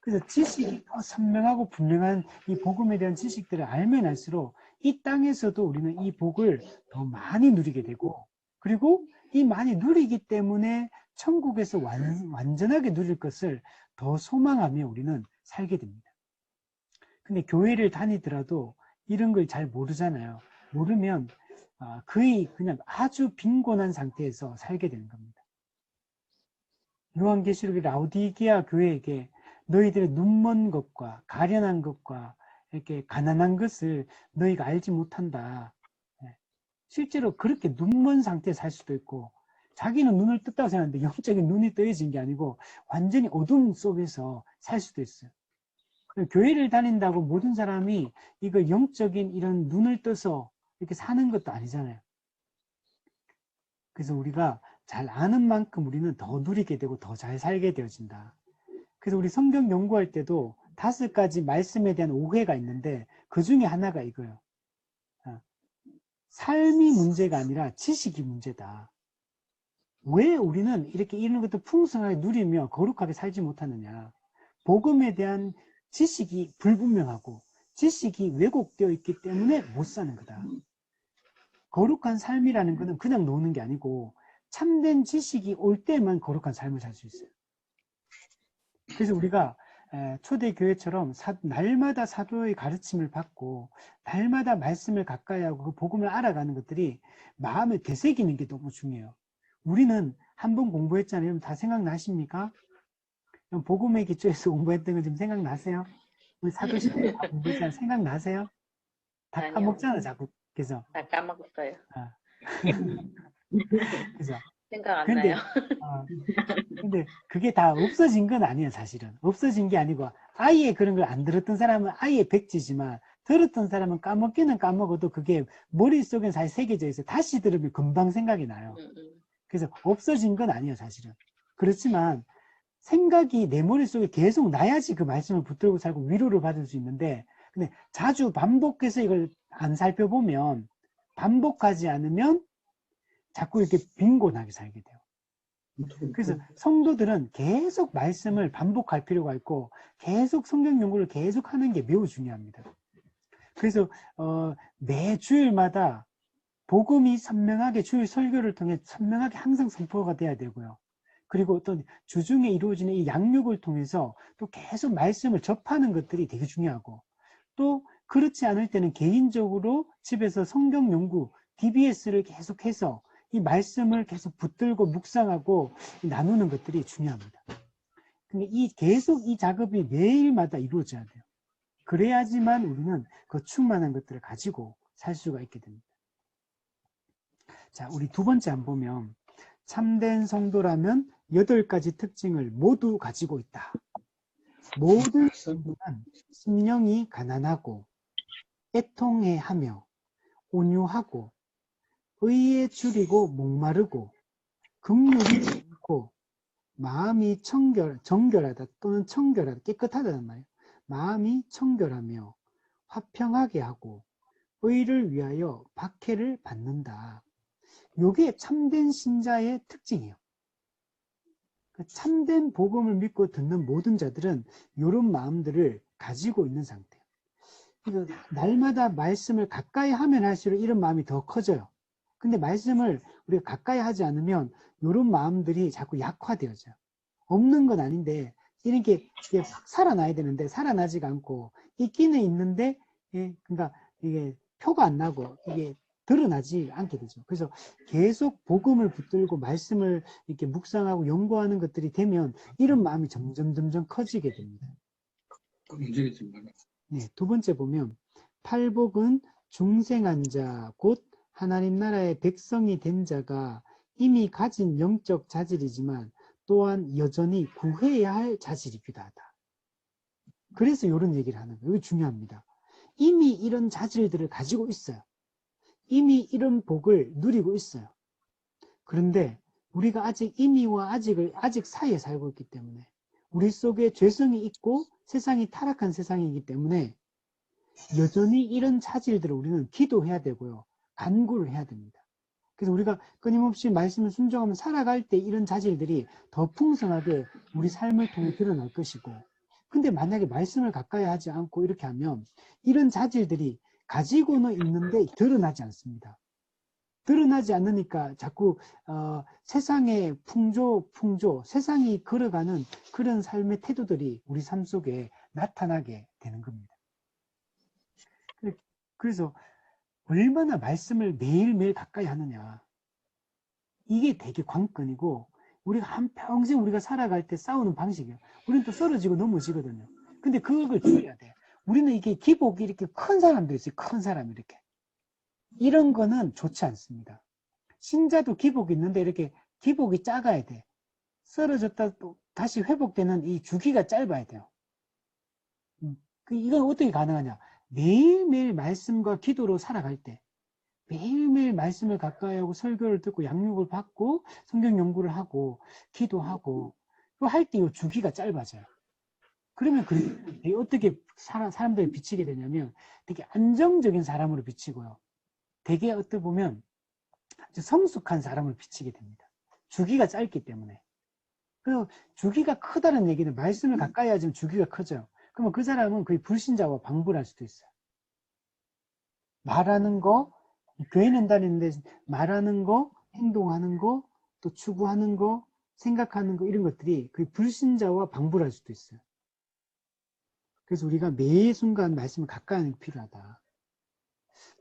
그래서 지식이 더 선명하고 분명한 이 복음에 대한 지식들을 알면 알수록 이 땅에서도 우리는 이 복을 더 많이 누리게 되고, 그리고 이 많이 누리기 때문에 천국에서 완전하게 누릴 것을 더 소망하며 우리는 살게 됩니다. 근데 교회를 다니더라도 이런 걸 잘 모르잖아요. 모르면 거의 그냥 아주 빈곤한 상태에서 살게 되는 겁니다. 요한계시록의 라오디게아 교회에게 너희들의 눈먼 것과 가련한 것과 이렇게 가난한 것을 너희가 알지 못한다. 실제로 그렇게 눈먼 상태에 살 수도 있고 자기는 눈을 떴다고 생각하는데 영적인 눈이 떠여진 게 아니고 완전히 어둠 속에서 살 수도 있어요. 교회를 다닌다고 모든 사람이 이걸 영적인 이런 눈을 떠서 이렇게 사는 것도 아니잖아요. 그래서 우리가 잘 아는 만큼 우리는 더 누리게 되고 더 잘 살게 되어진다. 그래서 우리 성경 연구할 때도 5가지 말씀에 대한 오해가 있는데 그 중에 하나가 이거예요. 삶이 문제가 아니라 지식이 문제다. 왜 우리는 이렇게 이런 것도 풍성하게 누리며 거룩하게 살지 못하느냐. 복음에 대한 지식이 불분명하고 지식이 왜곡되어 있기 때문에 못 사는 거다. 거룩한 삶이라는 거는 그냥 노는 게 아니고 참된 지식이 올 때만 거룩한 삶을 살 수 있어요. 그래서 우리가 초대교회처럼 날마다 사도의 가르침을 받고 날마다 말씀을 가까이 하고 그 복음을 알아가는 것들이 마음에 되새기는 게 너무 중요해요. 우리는 한 번 공부했잖아요. 여러분 다 생각나십니까? 복음의 기초에서 공부했던 거 지금 생각나세요? 우리 사도신경 다 공부했잖아요. 생각나세요? 다 아니요. 까먹잖아 자꾸. 그래서 다 까먹었어요. 그래서 생각 안 근데 나요. 근데 그게 다 없어진 건 아니에요. 사실은 없어진 게 아니고 아예 그런 걸 안 들었던 사람은 아예 백지지만 들었던 사람은 까먹기는 까먹어도 그게 머릿속에 잘 새겨져 있어요. 다시 들으면 금방 생각이 나요. 그래서 없어진 건 아니에요. 사실은. 그렇지만 생각이 내 머릿속에 계속 나야지 그 말씀을 붙들고 살고 위로를 받을 수 있는데, 근데 자주 반복해서 이걸 안 살펴보면, 반복하지 않으면 자꾸 이렇게 빈곤하게 살게 돼요. 그래서 성도들은 계속 말씀을 반복할 필요가 있고 계속 성경 연구를 계속 하는 게 매우 중요합니다. 그래서 매 주일마다 복음이 선명하게 주일 설교를 통해 선명하게 항상 선포가 돼야 되고요. 그리고 또 주중에 이루어지는 이 양육을 통해서 또 계속 말씀을 접하는 것들이 되게 중요하고, 또 그렇지 않을 때는 개인적으로 집에서 성경 연구, DBS를 계속해서 이 말씀을 계속 붙들고 묵상하고 나누는 것들이 중요합니다. 근데 계속 이 작업이 매일마다 이루어져야 돼요. 그래야지만 우리는 그 충만한 것들을 가지고 살 수가 있게 됩니다. 자, 우리 두 번째 한번 보면, 참된 성도라면 8가지 특징을 모두 가지고 있다. 모든 성도는 심령이 가난하고 애통해하며 온유하고 의에 줄이고 목마르고 긍휼이 많고 마음이 정결하다 또는 청결하다, 깨끗하다는 말이에요. 마음이 청결하며 화평하게 하고 의를 위하여 박해를 받는다. 이게 참된 신자의 특징이에요. 참된 복음을 믿고 듣는 모든 자들은 이런 마음들을 가지고 있는 상태예요. 그래서 날마다 말씀을 가까이 하면 할수록 이런 마음이 더 커져요. 근데 말씀을 우리가 가까이 하지 않으면 이런 마음들이 자꾸 약화되어져요. 없는 건 아닌데 이렇게 확 살아나야 되는데 살아나지가 않고 있기는 있는데, 그러니까 이게 표가 안 나고 이게 드러나지 않게 되죠. 그래서 계속 복음을 붙들고 말씀을 이렇게 묵상하고 연구하는 것들이 되면 이런 마음이 점점 커지게 됩니다. 네, 두 번째 보면 팔복은 중생한 자, 곧 하나님 나라의 백성이 된 자가 이미 가진 영적 자질이지만 또한 여전히 구해야 할 자질이기도 하다. 그래서 이런 얘기를 하는 거예요. 이거 중요합니다. 이미 이런 자질들을 가지고 있어요. 이미 이런 복을 누리고 있어요. 그런데 우리가 아직 이미와 아직 사이에 살고 있기 때문에 우리 속에 죄성이 있고 세상이 타락한 세상이기 때문에 여전히 이런 자질들을 우리는 기도해야 되고요. 간구를 해야 됩니다. 그래서 우리가 끊임없이 말씀을 순종하면 살아갈 때 이런 자질들이 더 풍성하게 우리 삶을 통해 드러날 것이고, 근데 만약에 말씀을 가까이 하지 않고 이렇게 하면 이런 자질들이 가지고는 있는데 드러나지 않습니다. 드러나지 않으니까 자꾸 세상의 풍조, 세상이 걸어가는 그런 삶의 태도들이 우리 삶 속에 나타나게 되는 겁니다. 그래서 얼마나 말씀을 매일매일 가까이 하느냐, 이게 되게 관건이고, 우리가 한평생 우리가 살아갈 때 싸우는 방식이에요. 우리는 또 쓰러지고 넘어지거든요. 근데 그걸 줄여야 돼. 우리는 이게 기복이 이렇게 큰 사람도 있어요. 큰 사람 이렇게. 이런 거는 좋지 않습니다. 신자도 기복이 있는데 이렇게 기복이 작아야 돼. 쓰러졌다 또 다시 회복되는 이 주기가 짧아야 돼요. 이건 어떻게 가능하냐? 매일매일 말씀과 기도로 살아갈 때, 매일매일 말씀을 가까이 하고 설교를 듣고 양육을 받고 성경 연구를 하고 기도하고 할 때 이 주기가 짧아져요. 그러면 어떻게 사람들이 비치게 되냐면 되게 안정적인 사람으로 비치고요. 되게 어떻게 보면 아주 성숙한 사람으로 비치게 됩니다. 주기가 짧기 때문에. 그리고 주기가 크다는 얘기는 말씀을 가까이 하지만 주기가 커져요. 그러면 그 사람은 거의 불신자와 방불할 수도 있어요. 말하는 거, 교회는 다니는데 말하는 거, 행동하는 거, 또 추구하는 거, 생각하는 거 이런 것들이 거의 불신자와 방불할 수도 있어요. 그래서 우리가 매 순간 말씀을 가까이 하는 게 필요하다.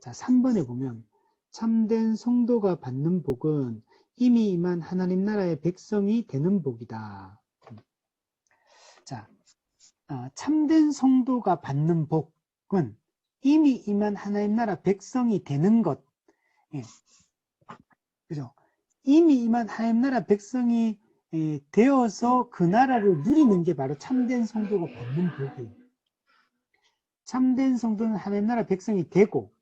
자, 3번에 보면 참된 성도가 받는 복은 이미 임한 하나님 나라의 백성이 되는 복이다. 자, 참된 성도가 받는 복은 이미 임한 하나님 나라 백성이 되는 것. 예. 그죠? 이미 임한 하나님 나라 백성이 되어서 그 나라를 누리는 게 바로 참된 성도가 받는 복이에요. 참된 성도는 하나님 나라 백성이 되고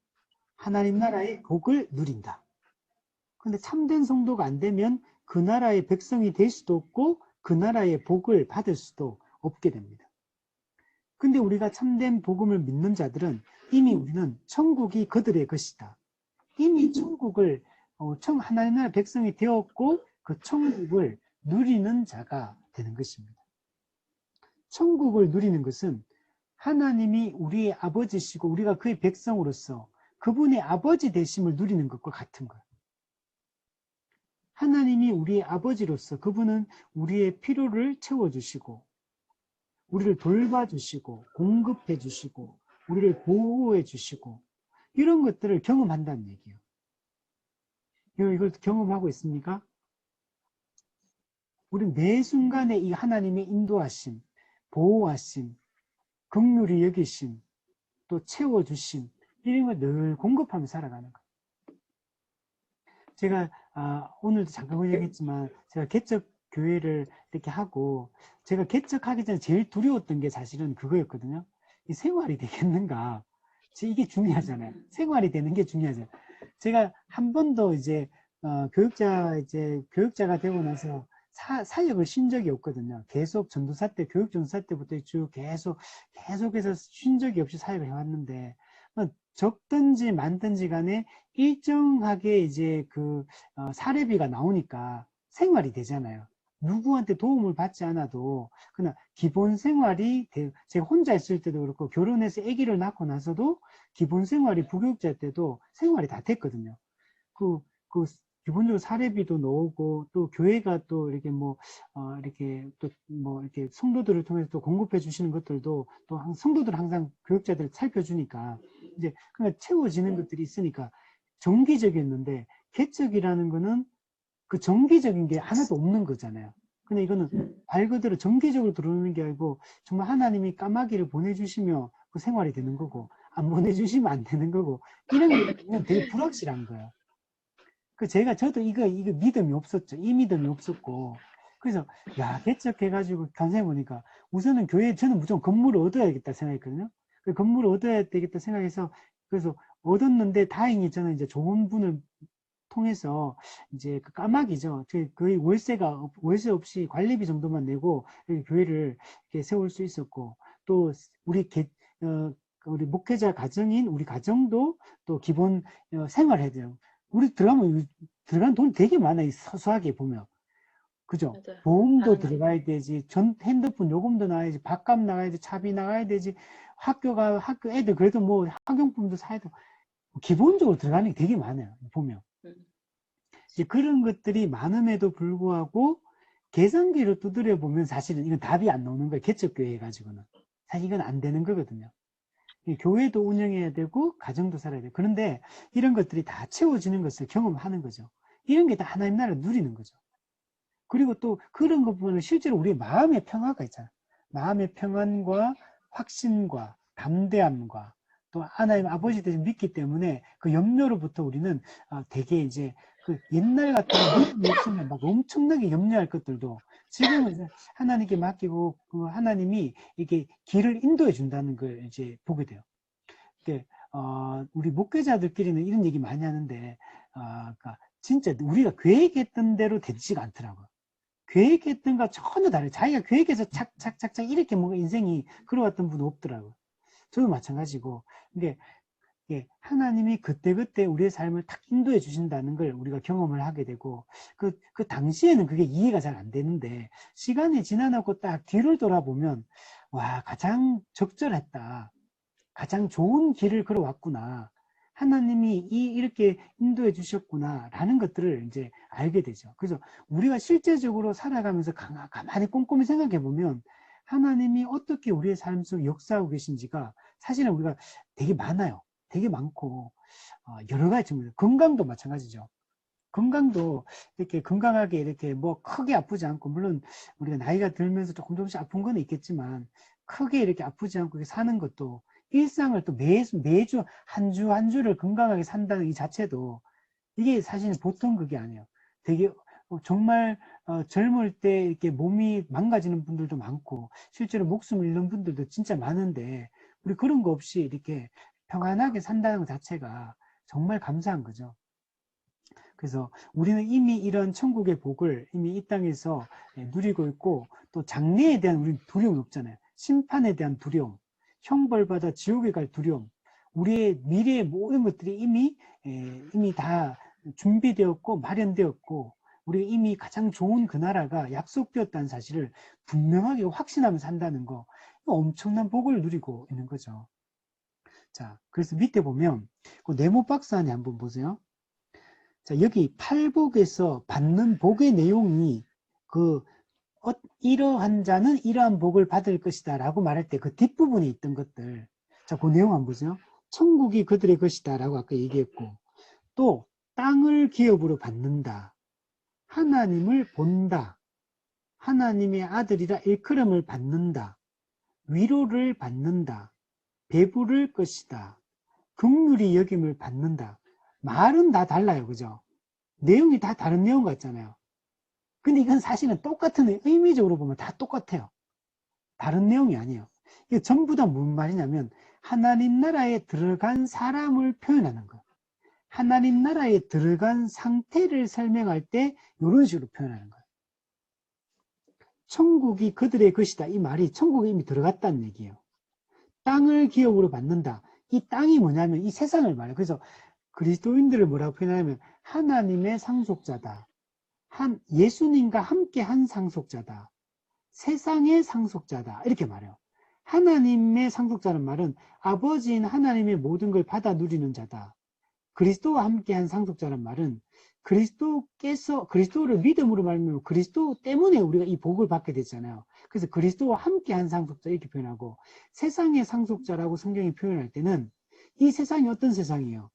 하나님 나라의 복을 누린다. 근데 참된 성도가 안 되면 그 나라의 백성이 될 수도 없고 그 나라의 복을 받을 수도 없게 됩니다. 근데 우리가 참된 복음을 믿는 자들은 이미 우리는 천국이 그들의 것이다. 이미 천국을 하나님 나라 백성이 되었고 그 천국을 누리는 자가 되는 것입니다. 천국을 누리는 것은 하나님이 우리의 아버지시고 우리가 그의 백성으로서 그분의 아버지 되심을 누리는 것과 같은 거예요. 하나님이 우리의 아버지로서 그분은 우리의 필요를 채워주시고 우리를 돌봐주시고 공급해주시고 우리를 보호해주시고 이런 것들을 경험한다는 얘기예요. 이걸 경험하고 있습니까? 우리 매 순간에 이 하나님의 인도하심, 보호하심, 긍휼히 여기심, 또 채워주심 이런 걸 늘 공급하며 살아가는 거예요. 제가 오늘도 잠깐 얘기했지만 제가 개척 교회를 이렇게 하고 제가 개척하기 전에 제일 두려웠던 게 사실은 그거였거든요. 이 생활이 되겠는가? 이게 중요하잖아요. 생활이 되는 게 중요하잖아요. 제가 한 번도 이제 교육자가 되고 나서 사역을 쉰 적이 없거든요. 계속 전도사 때, 교육 전도사 때부터 쭉 계속해서 쉰 적이 없이 사역을 해왔는데, 적든지 많든지 간에 일정하게 이제 사례비가 나오니까 생활이 되잖아요. 누구한테 도움을 받지 않아도 그냥 기본 생활이 제가 혼자 있을 때도 그렇고 결혼해서 아기를 낳고 나서도 기본 생활이 부교육자 때도 생활이 다 됐거든요. 기본적으로 사례비도 나오고 또 교회가 또 이렇게 이렇게 성도들을 통해서 또 공급해 주시는 것들도 또 성도들 항상 교육자들을 살펴주니까 이제 그냥 채워지는 것들이 있으니까 정기적이었는데 개척이라는 거는 그 정기적인 게 하나도 없는 거잖아요. 근데 이거는 말 그대로 정기적으로 들어오는 게 아니고 정말 하나님이 까마귀를 보내주시며 그 생활이 되는 거고 안 보내주시면 안 되는 거고 이런 게 되게 불확실한 거예요. 저도 이거 믿음이 없었죠. 이 믿음이 없었고. 그래서, 개척해가지고 간생해보니까 우선은 저는 무조건 건물을 얻어야겠다 생각했거든요. 건물을 얻어야 되겠다 생각해서, 그래서 얻었는데 다행히 저는 이제 좋은 분을 통해서 이제 그 까마귀죠. 거의 월세 없이 관리비 정도만 내고 교회를 이렇게 세울 수 있었고, 또 우리 목회자 가정인 우리 가정도 또 기본 생활해야 돼요. 우리 들어간 돈 되게 많아요. 서서하게 보면. 그죠? 맞아요. 보험도 들어가야 되지, 핸드폰 요금도 나가야지, 밥값 나가야지, 차비 나가야 되지, 학교 애들 그래도 뭐 학용품도 사야 되고, 기본적으로 들어가는 게 되게 많아요. 보면. 이제 그런 것들이 많음에도 불구하고 계산기로 두드려 보면 사실은 이건 답이 안 나오는 거예요. 개척교회 가지고는. 사실 이건 안 되는 거거든요. 교회도 운영해야 되고 가정도 살아야 돼요. 그런데 이런 것들이 다 채워지는 것을 경험하는 거죠. 이런 게 다 하나님 나라를 누리는 거죠. 그리고 또 그런 것 보면 실제로 우리의 마음의 평화가 있잖아요. 마음의 평안과 확신과 담대함과 또 하나님 아버지 대신 믿기 때문에 그 염려로부터 우리는 되게 이제 그 옛날 같은 믿음이 없으면 막 엄청나게 염려할 것들도 지금은 이제 하나님께 맡기고 그 하나님이 이게 길을 인도해 준다는 걸 이제 보게 돼요. 우리 목회자들끼리는 이런 얘기 많이 하는데, 그러니까 진짜 우리가 계획했던 대로 되지가 않더라고요. 계획했던 거 전혀 다르게 자기가 계획해서 착착착착 이렇게 뭔가 인생이 걸어왔던 분은 없더라고요. 저도 마찬가지고. 근데 하나님이 그때그때 우리의 삶을 탁 인도해 주신다는 걸 우리가 경험을 하게 되고, 그 당시에는 그게 이해가 잘 안 되는데, 시간이 지나고 딱 뒤를 돌아보면, 와, 가장 적절했다. 가장 좋은 길을 걸어왔구나. 하나님이 이렇게 인도해 주셨구나. 라는 것들을 이제 알게 되죠. 그래서 우리가 실제적으로 살아가면서 가만히 꼼꼼히 생각해 보면 하나님이 어떻게 우리의 삶 속에 역사하고 계신지가 사실은 우리가 되게 많아요. 되게 많고, 여러 가지 증거, 건강도 마찬가지죠. 건강도 이렇게 건강하게 이렇게 뭐 크게 아프지 않고, 물론 우리가 나이가 들면서 조금씩 아픈 건 있겠지만, 크게 이렇게 아프지 않고 사는 것도 일상을 또 매주 한 주 한 주를 건강하게 산다는 이 자체도 이게 사실 보통 그게 아니에요. 되게 정말 젊을 때 이렇게 몸이 망가지는 분들도 많고 실제로 목숨을 잃는 분들도 진짜 많은데 우리 그런 거 없이 이렇게 평안하게 산다는 것 자체가 정말 감사한 거죠. 그래서 우리는 이미 이런 천국의 복을 이미 이 땅에서 누리고 있고 또 장래에 대한 우리는 두려움이 없잖아요. 심판에 대한 두려움, 형벌받아 지옥에 갈 두려움, 우리의 미래의 모든 것들이 이미 다 준비되었고 마련되었고 우리가 이미 가장 좋은 그 나라가 약속되었다는 사실을 분명하게 확신하면서 산다는 거, 엄청난 복을 누리고 있는 거죠. 자, 그래서 밑에 보면 그 네모 박스 안에 한번 보세요. 자, 여기 팔복에서 받는 복의 내용이 이러한 자는 이러한 복을 받을 것이다 라고 말할 때 그 뒷부분에 있던 것들. 자, 그 내용 한번 보세요. 천국이 그들의 것이다 라고 아까 얘기했고, 또 땅을 기업으로 받는다. 하나님을 본다. 하나님의 아들이라 일컬음을 받는다. 위로를 받는다. 배부를 것이다. 긍휼히 여김을 받는다. 말은 다 달라요. 그죠? 내용이 다 다른 내용 같잖아요. 근데 이건 사실은 똑같은, 의미적으로 보면 다 똑같아요. 다른 내용이 아니에요. 이게 전부 다 무슨 말이냐면 하나님 나라에 들어간 사람을 표현하는 거예요. 하나님 나라에 들어간 상태를 설명할 때 이런 식으로 표현하는 거예요. 천국이 그들의 것이다. 이 말이 천국에 이미 들어갔다는 얘기예요. 땅을 기업으로 받는다. 이 땅이 뭐냐면 이 세상을 말해요. 그래서 그리스도인들을 뭐라고 표현하냐면 하나님의 상속자다. 예수님과 함께 한 상속자다. 세상의 상속자다. 이렇게 말해요. 하나님의 상속자는 말은 아버지인 하나님의 모든 걸 받아 누리는 자다. 그리스도와 함께한 상속자란 말은 그리스도를 믿음으로 말미암아 그리스도 때문에 우리가 이 복을 받게 됐잖아요. 그래서 그리스도와 함께한 상속자 이렇게 표현하고, 세상의 상속자라고 성경이 표현할 때는 이 세상이 어떤 세상이에요?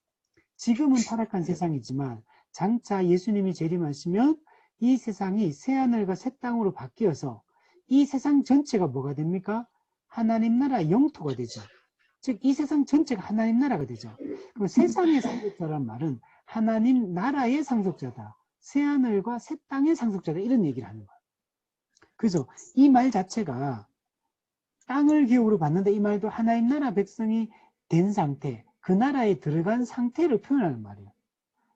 지금은 타락한 세상이지만 장차 예수님이 재림하시면 이 세상이 새하늘과 새 땅으로 바뀌어서 이 세상 전체가 뭐가 됩니까? 하나님 나라의 영토가 되죠. 즉 이 세상 전체가 하나님 나라가 되죠. 그럼 세상의 상속자란 말은 하나님 나라의 상속자다. 새하늘과 새 땅의 상속자다. 이런 얘기를 하는 거예요. 그래서 이 말 자체가 땅을 기업으로 받는다. 이 말도 하나님 나라 백성이 된 상태, 그 나라에 들어간 상태를 표현하는 말이에요.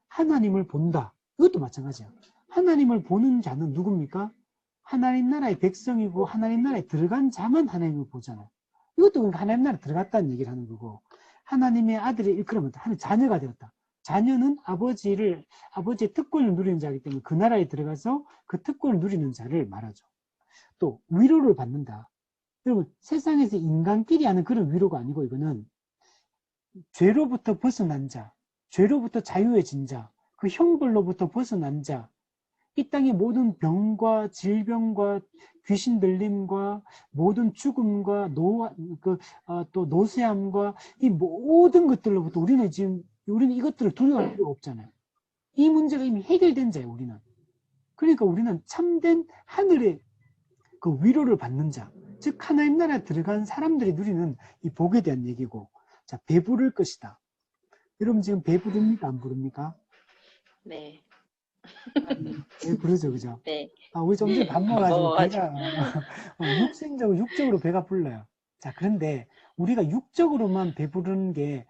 하나님을 본다. 이것도 마찬가지예요. 하나님을 보는 자는 누굽니까? 하나님 나라의 백성이고 하나님 나라에 들어간 자만 하나님을 보잖아요. 이것도 그러니까 하나님 나라에 들어갔다는 얘기를 하는 거고, 하나님의 아들이 일컬으면 하나님 자녀가 되었다. 자녀는 아버지의 특권을 누리는 자이기 때문에 그 나라에 들어가서 그 특권을 누리는 자를 말하죠. 또 위로를 받는다. 여러분, 세상에서 인간끼리 하는 그런 위로가 아니고, 이거는 죄로부터 벗어난 자, 죄로부터 자유해진 자, 그 형벌로부터 벗어난 자, 이 땅의 모든 병과 질병과 귀신 들림과 모든 죽음과 또 노쇠함과 이 모든 것들로부터 우리는 이것들을 두려워할 필요가 없잖아요. 이 문제가 이미 해결된 자예요, 우리는. 그러니까 우리는 참된 하늘의 그 위로를 받는 자, 즉 하나님 나라에 들어간 사람들이 누리는 이 복에 대한 얘기고, 자, 배부를 것이다. 여러분 지금 배부릅니까? 안 부릅니까? 네. 네, 부르죠, 그죠? 네. 우리 좀 전에 밥 먹어가지고 먹어가지고. 육적으로 배가 불러요. 자, 그런데 우리가 육적으로만 배부른 게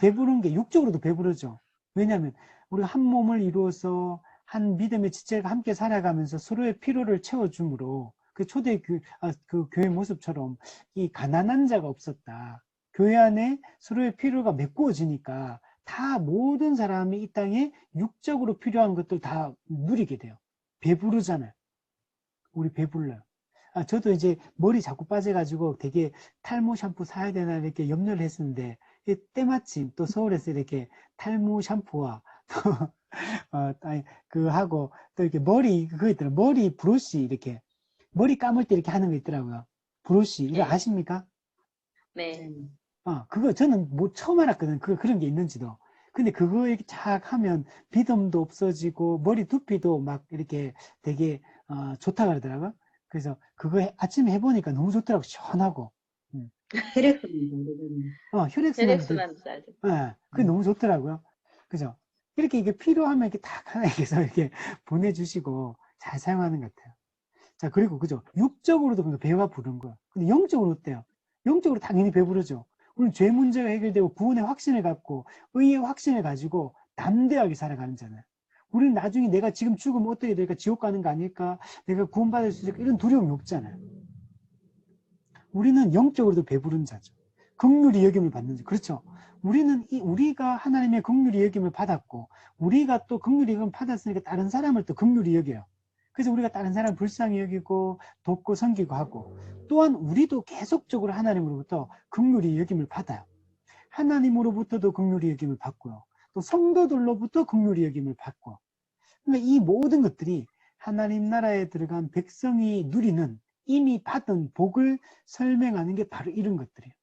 육적으로도 배부르죠. 왜냐하면 우리가 한 몸을 이루어서 한 믿음의 지체가 함께 살아가면서 서로의 필요를 채워줌으로 그 그 교회 모습처럼 이 가난한 자가 없었다. 교회 안에 서로의 필요가 메꾸어지니까 다 모든 사람이 이 땅에 육적으로 필요한 것들 다 누리게 돼요. 배부르잖아요. 우리 배불러요. 저도 이제 머리 자꾸 빠져가지고 되게 탈모 샴푸 사야 되나 이렇게 염려를 했었는데, 때마침 또 서울에서 이렇게 탈모 샴푸와 아니, 하고, 또 이렇게 그거 있더라고요. 머리 브러쉬 이렇게, 머리 감을 때 이렇게 하는 거 있더라고요. 브러쉬. 이거 네. 아십니까? 네. 그거 저는 뭐 처음 알았거든. 그런 게 있는지도. 근데 그거 이렇게 착 하면 비듬도 없어지고 머리 두피도 막 이렇게 되게 좋다 그러더라고요. 그래서 그거 아침에 해보니까 너무 좋더라고. 시원하고. 음. 혈액순환도 되고, 혈액순환도 잘 돼. 그게 너무 좋더라고요. 그죠? 이렇게 이게 필요하면 이렇게 딱 하나 이렇게 보내주시고 잘 사용하는 것 같아요. 자, 그리고 그죠? 육적으로도 그러니까 배가 부른 거야. 근데 영적으로 어때요? 영적으로 당연히 배부르죠. 우리는 죄 문제가 해결되고 구원의 확신을 갖고 의의 확신을 가지고 담대하게 살아가는 잖아요. 우리는 나중에 내가 지금 죽으면 어떻게 될까? 지옥 가는 거 아닐까? 내가 구원받을 수 있을까? 이런 두려움이 없잖아요. 우리는 영적으로도 배부른 자죠. 긍휼히 여김을 받는 자. 그렇죠. 우리가 하나님의 긍휼히 여김을 받았고 우리가 또 긍휼히 여김을 받았으니까 다른 사람을 또 긍휼히 여겨요. 그래서 우리가 다른 사람을 불쌍히 여기고 돕고 섬기고 하고, 또한 우리도 계속적으로 하나님으로부터 긍휼히 여김을 받아요. 하나님으로부터도 긍휼히 여김을 받고요. 또 성도들로부터 긍휼히 여김을 받고. 그러니까 이 모든 것들이 하나님 나라에 들어간 백성이 누리는 이미 받은 복을 설명하는 게 바로 이런 것들이에요.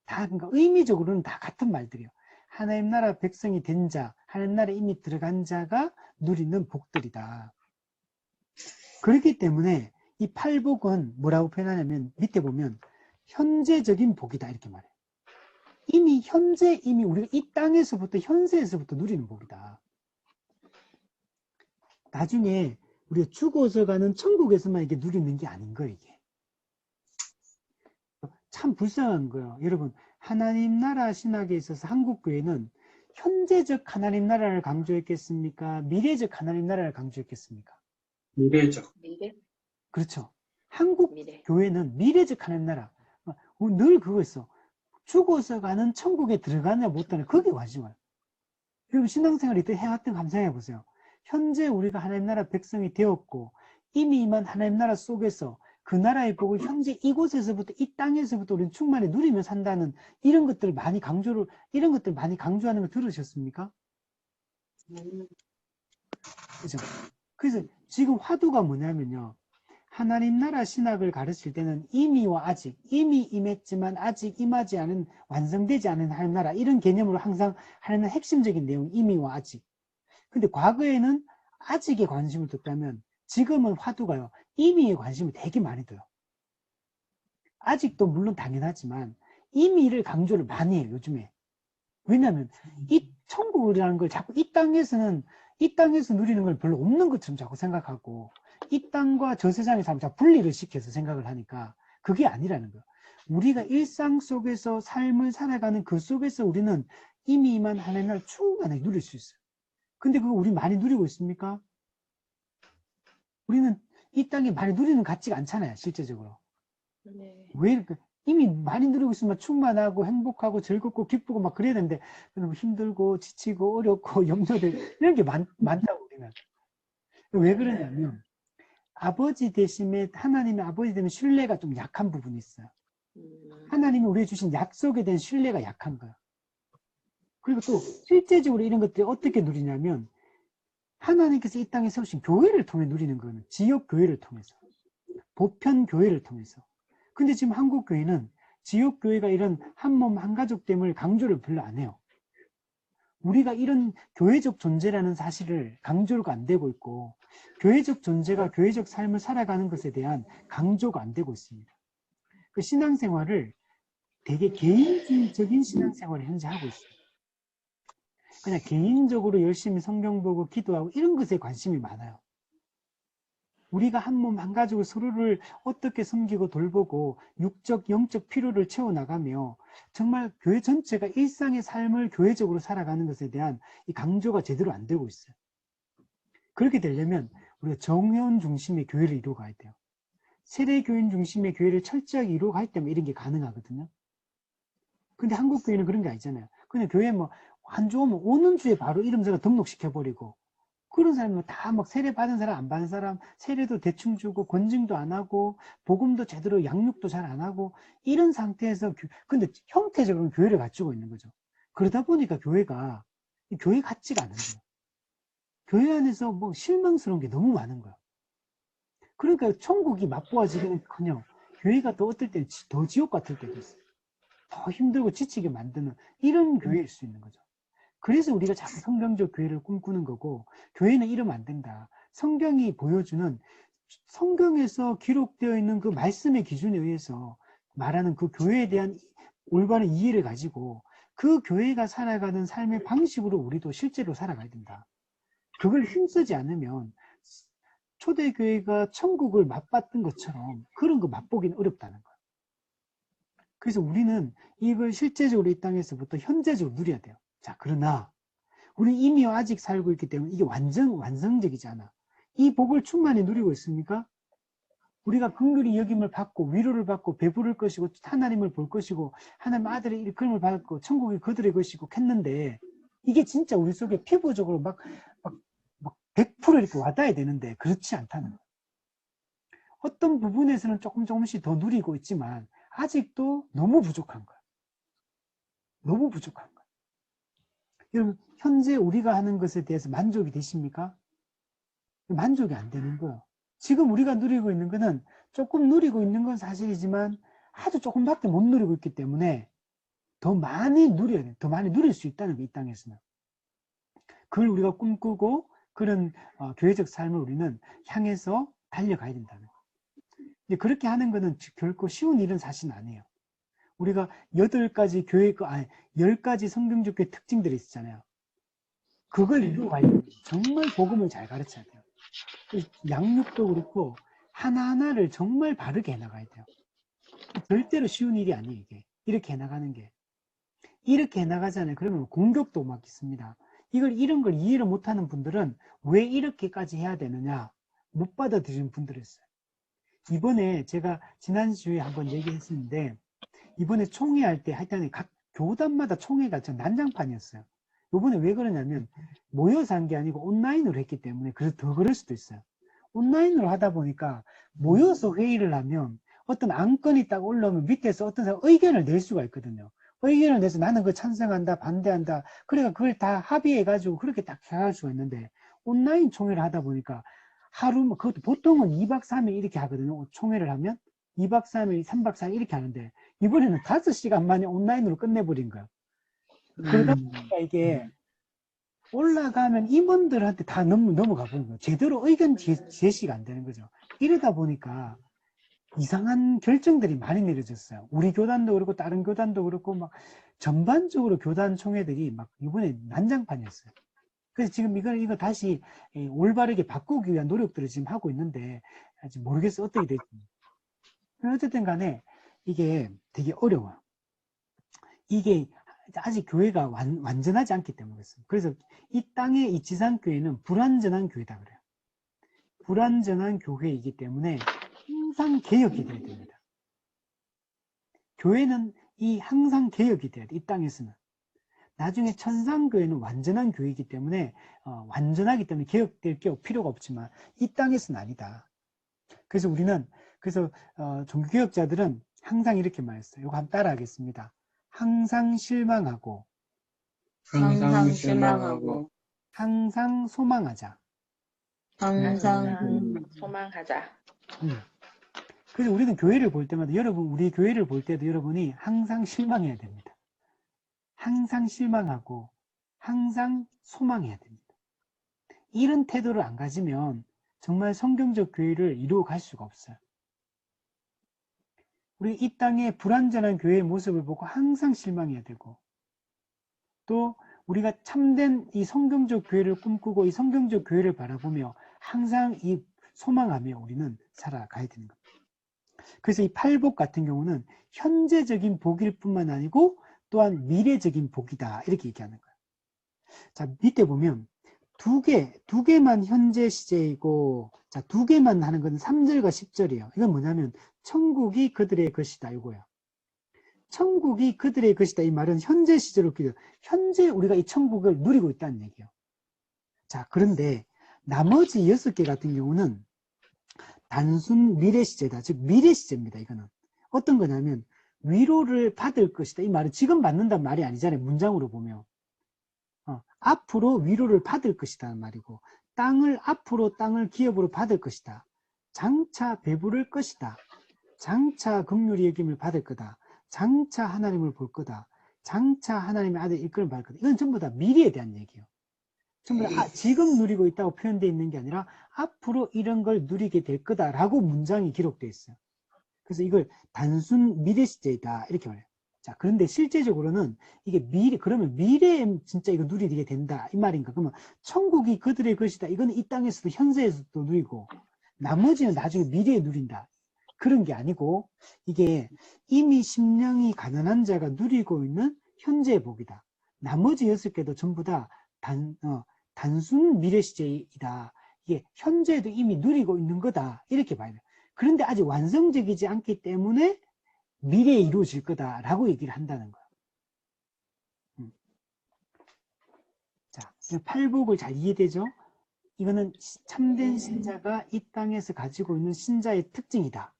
다 그러니까 의미적으로는 다 같은 말들이에요. 하나님 나라 백성이 된 자, 하나님 나라에 이미 들어간 자가 누리는 복들이다. 그렇기 때문에 이 팔복은 뭐라고 표현하냐면 밑에 보면 현재적인 복이다 이렇게 말해요. 이미 우리가 이 땅에서부터 현세에서부터 누리는 복이다. 나중에 우리가 죽어서 가는 천국에서만 이게 누리는 게 아닌 거예요. 이게 참 불쌍한 거예요. 여러분, 하나님 나라 신학에 있어서 한국교회는 현재적 하나님 나라를 강조했겠습니까? 미래적 하나님 나라를 강조했겠습니까? 미래적. 미래? 그렇죠. 한국 미래. 교회는 미래적 하나님 나라. 늘 그거 있어. 죽어서 가는 천국에 들어가냐 못 가냐 거기에 관심을. 여러분 신앙생활 이때 해왔던 감상해 보세요. 현재 우리가 하나님 나라 백성이 되었고 이미 임한 하나님 나라 속에서 그 나라의 복을 현재 이곳에서부터 이 땅에서부터 우리는 충만히 누리며 산다는 이런 것들 많이 강조하는 걸 들으셨습니까? 그죠? 그래서 지금 화두가 뭐냐면요. 하나님 나라 신학을 가르칠 때는 이미와 아직, 이미 임했지만 아직 임하지 않은, 완성되지 않은 하나님 나라, 이런 개념으로 항상 하는 핵심적인 내용, 이미와 아직. 근데 과거에는 아직에 관심을 뒀다면 지금은 화두가요, 이미에 관심을 되게 많이 둬요. 아직도 물론 당연하지만 이미를 강조를 많이 해요, 요즘에. 왜냐하면 이 천국이라는 걸 자꾸 이 땅에서 누리는 걸 별로 없는 것처럼 자꾸 생각하고 이 땅과 저 세상의 삶을 자꾸 분리를 시켜서 생각을 하니까 그게 아니라는 거예요. 우리가 일상 속에서 삶을 살아가는 그 속에서 우리는 이미 임한 하나님 나라를 충분히 누릴 수 있어요. 근데 그거 우리 많이 누리고 있습니까? 우리는 이 땅에 많이 누리는 것 같지가 않잖아요, 실제적으로. 네. 왜 이미 많이 누리고 있으면 충만하고 행복하고 즐겁고 기쁘고 막 그래야 되는데 너무 힘들고 지치고 어렵고 염려되고 이런 게 많다고 우리는. 왜 그러냐면 아버지 대심에 하나님의 아버지 되면 신뢰가 좀 약한 부분이 있어요. 하나님이 우리에게 주신 약속에 대한 신뢰가 약한 거예요. 그리고 또 실제적으로 이런 것들이 어떻게 누리냐면 하나님께서 이 땅에 세우신 교회를 통해 누리는 거는 지역 교회를 통해서, 보편 교회를 통해서. 근데 지금 한국 교회는 지역 교회가 이런 한 몸 한 가족됨을 강조를 별로 안 해요. 우리가 이런 교회적 존재라는 사실을 강조가 안 되고 있고 교회적 존재가 교회적 삶을 살아가는 것에 대한 강조가 안 되고 있습니다. 그 신앙생활을 되게 개인주의적인 신앙생활을 현재 하고 있어요. 그냥 개인적으로 열심히 성경 보고 기도하고 이런 것에 관심이 많아요. 우리가 한 몸 한 가족을 서로를 어떻게 섬기고 돌보고 육적 영적 필요를 채워나가며 정말 교회 전체가 일상의 삶을 교회적으로 살아가는 것에 대한 이 강조가 제대로 안 되고 있어요. 그렇게 되려면 우리가 정회원 중심의 교회를 이루어가야 돼요. 세례교인 중심의 교회를 철저하게 이루어갈 때면 이런 게 가능하거든요. 근데 한국 교회는 그런 게 아니잖아요. 그냥 교회 뭐 안 좋으면 오는 주에 바로 이름서가 등록시켜버리고 그런 사람은 다 막 세례 받은 사람, 안 받은 사람, 세례도 대충 주고, 권증도 안 하고, 복음도 제대로 양육도 잘 안 하고, 이런 상태에서, 근데 형태적으로는 교회를 갖추고 있는 거죠. 그러다 보니까 교회가, 교회 같지가 않은 거예요. 교회 안에서 뭐 실망스러운 게 너무 많은 거예요. 그러니까 천국이 맛보아지기는 커녕, 교회가 또 어떨 때는 더 지옥 같을 때도 있어요. 더 힘들고 지치게 만드는 이런 교회일 수 있는 거죠. 그래서 우리가 자꾸 성경적 교회를 꿈꾸는 거고, 교회는 이러면 안 된다. 성경이 보여주는, 성경에서 기록되어 있는 그 말씀의 기준에 의해서 말하는 그 교회에 대한 올바른 이해를 가지고 그 교회가 살아가는 삶의 방식으로 우리도 실제로 살아가야 된다. 그걸 힘쓰지 않으면 초대교회가 천국을 맛봤던 것처럼 그런 거 맛보기는 어렵다는 거예요. 그래서 우리는 이걸 실제적으로 이 땅에서부터 현재적으로 누려야 돼요. 자, 그러나 우리 이미 아직 살고 있기 때문에 이게 완성적이지 않아. 이 복을 충만히 누리고 있습니까? 우리가 긍휼히 여김을 받고 위로를 받고 배부를 것이고 하나님을 볼 것이고 하나님 아들의 일컬음을 받고 천국이 그들의 것이고 했는데 이게 진짜 우리 속에 피부적으로 막 100% 이렇게 와닿아야 되는데 그렇지 않다는 거예요. 어떤 부분에서는 조금씩 더 누리고 있지만 아직도 너무 부족한 거예요. 너무 부족한 거예요. 여러분, 현재 우리가 하는 것에 대해서 만족이 되십니까? 만족이 안 되는 거예요. 지금 우리가 누리고 있는 거는 조금 누리고 있는 건 사실이지만 아주 조금밖에 못 누리고 있기 때문에 더 많이 누려야 돼요. 더 많이 누릴 수 있다는 거, 이 땅에서는. 그걸 우리가 꿈꾸고 그런 교회적 삶을 우리는 향해서 달려가야 된다는 거. 이제 그렇게 하는 거는 결코 쉬운 일은 사실은 아니에요. 우리가 8가지 교회, 10가지 성경적 교회 특징들이 있잖아요. 그걸 이루어가려면 정말 복음을 잘 가르쳐야 돼요. 양육도 그렇고 하나하나를 정말 바르게 해나가야 돼요. 절대로 쉬운 일이 아니에요. 이게 이렇게 해나가는 게. 이렇게 해나가잖아요. 그러면 공격도 막 있습니다. 이런 걸 이해를 못하는 분들은 왜 이렇게까지 해야 되느냐 못 받아들이는 분들이 있어요. 이번에 제가 지난주에 한번 얘기했었는데 이번에 총회할 때 하여튼 각 교단마다 총회가 전 난장판이었어요. 이번에 왜 그러냐면 모여서 한 게 아니고 온라인으로 했기 때문에 그래서 더 그럴 수도 있어요. 온라인으로 하다 보니까 모여서 회의를 하면 어떤 안건이 딱 올라오면 밑에서 어떤 사람 의견을 낼 수가 있거든요. 의견을 내서 나는 그거 찬성한다, 반대한다. 그러니까 그걸 다 합의해가지고 그렇게 딱 해갈 수가 있는데 온라인 총회를 하다 보니까 하루, 그것도 보통은 2박 3일 이렇게 하거든요. 총회를 하면 2박 3일, 3박 4일 이렇게 하는데 이번에는 5시간 만에 온라인으로 끝내버린 거예요. 그러다 보니까 이게 올라가면 임원들한테 다 넘어가 버린 거예요. 제대로 의견 제시가 안 되는 거죠. 이러다 보니까 이상한 결정들이 많이 내려졌어요. 우리 교단도 그렇고 다른 교단도 그렇고 막 전반적으로 교단 총회들이 막 이번에 난장판이었어요. 그래서 지금 이거 다시 올바르게 바꾸기 위한 노력들을 지금 하고 있는데 아직 모르겠어요. 어떻게 될지. 어쨌든 간에 이게 되게 어려워요. 이게 아직 교회가 완전하지 않기 때문에 그렇습니다. 그래서 이 땅의 이 지상교회는 불완전한 교회다 그래요. 불완전한 교회이기 때문에 항상 개혁이 돼야 됩니다. 교회는 항상 개혁이 돼야 돼. 이 땅에서는. 나중에 천상교회는 완전한 교회이기 때문에 완전하기 때문에 개혁될 게 필요가 없지만 이 땅에서는 아니다. 그래서 우리는 종교개혁자들은 항상 이렇게 말했어요. 이거 한번 따라하겠습니다. 항상 실망하고 항상 소망하자. 항상 소망하자. 그래서 우리는 교회를 볼 때마다 우리 교회를 볼 때도 여러분이 항상 실망해야 됩니다. 항상 실망하고 항상 소망해야 됩니다. 이런 태도를 안 가지면 정말 성경적 교회를 이루어갈 수가 없어요. 우리 이 땅의 불완전한 교회의 모습을 보고 항상 실망해야 되고 또 우리가 참된 이 성경적 교회를 꿈꾸고 이 성경적 교회를 바라보며 항상 이 소망하며 우리는 살아가야 되는 겁니다. 그래서 이 팔복 같은 경우는 현재적인 복일 뿐만 아니고 또한 미래적인 복이다 이렇게 얘기하는 거예요. 자, 밑에 보면 두 개만 현재 시제이고 자, 2개만 하는 건 3절과 10절이에요. 이건 뭐냐면 천국이 그들의 것이다 이거예요. 천국이 그들의 것이다 이 말은 현재 시제로 기도. 현재 우리가 이 천국을 누리고 있다는 얘기예요. 자, 그런데 나머지 6개 같은 경우는 단순 미래시제다. 즉 미래시제입니다. 이거는 어떤 거냐면 위로를 받을 것이다. 이 말은 지금 받는다는 말이 아니잖아요. 문장으로 보면 앞으로 위로를 받을 것이다 말이고, 앞으로 땅을 기업으로 받을 것이다. 장차 배부를 것이다. 장차 긍휼히 여김을 받을 거다. 장차 하나님을 볼 거다. 장차 하나님의 아들 이끌을 받을 거다. 이건 전부 다 미래에 대한 얘기예요. 전부 다 지금 누리고 있다고 표현되어 있는 게 아니라 앞으로 이런 걸 누리게 될 거다라고 문장이 기록되어 있어요. 그래서 이걸 단순 미래 시제이다 이렇게 말해요. 자, 그런데 실제적으로는 이게 그러면 미래에 진짜 이거 누리게 된다 이 말인가? 그러면 천국이 그들의 것이다. 이거는 이 땅에서도 현세에서도 누리고 나머지는 나중에 미래에 누린다. 그런 게 아니고 이게 이미 심령이 가난한 자가 누리고 있는 현재의 복이다. 나머지 6개도 전부 다 단순 미래 시제이다. 이게 현재에도 이미 누리고 있는 거다. 이렇게 봐야 돼요. 그런데 아직 완성적이지 않기 때문에 미래에 이루어질 거다라고 얘기를 한다는 거예요. 자, 팔복을 잘 이해되죠? 이거는 참된 신자가 이 땅에서 가지고 있는 신자의 특징이다.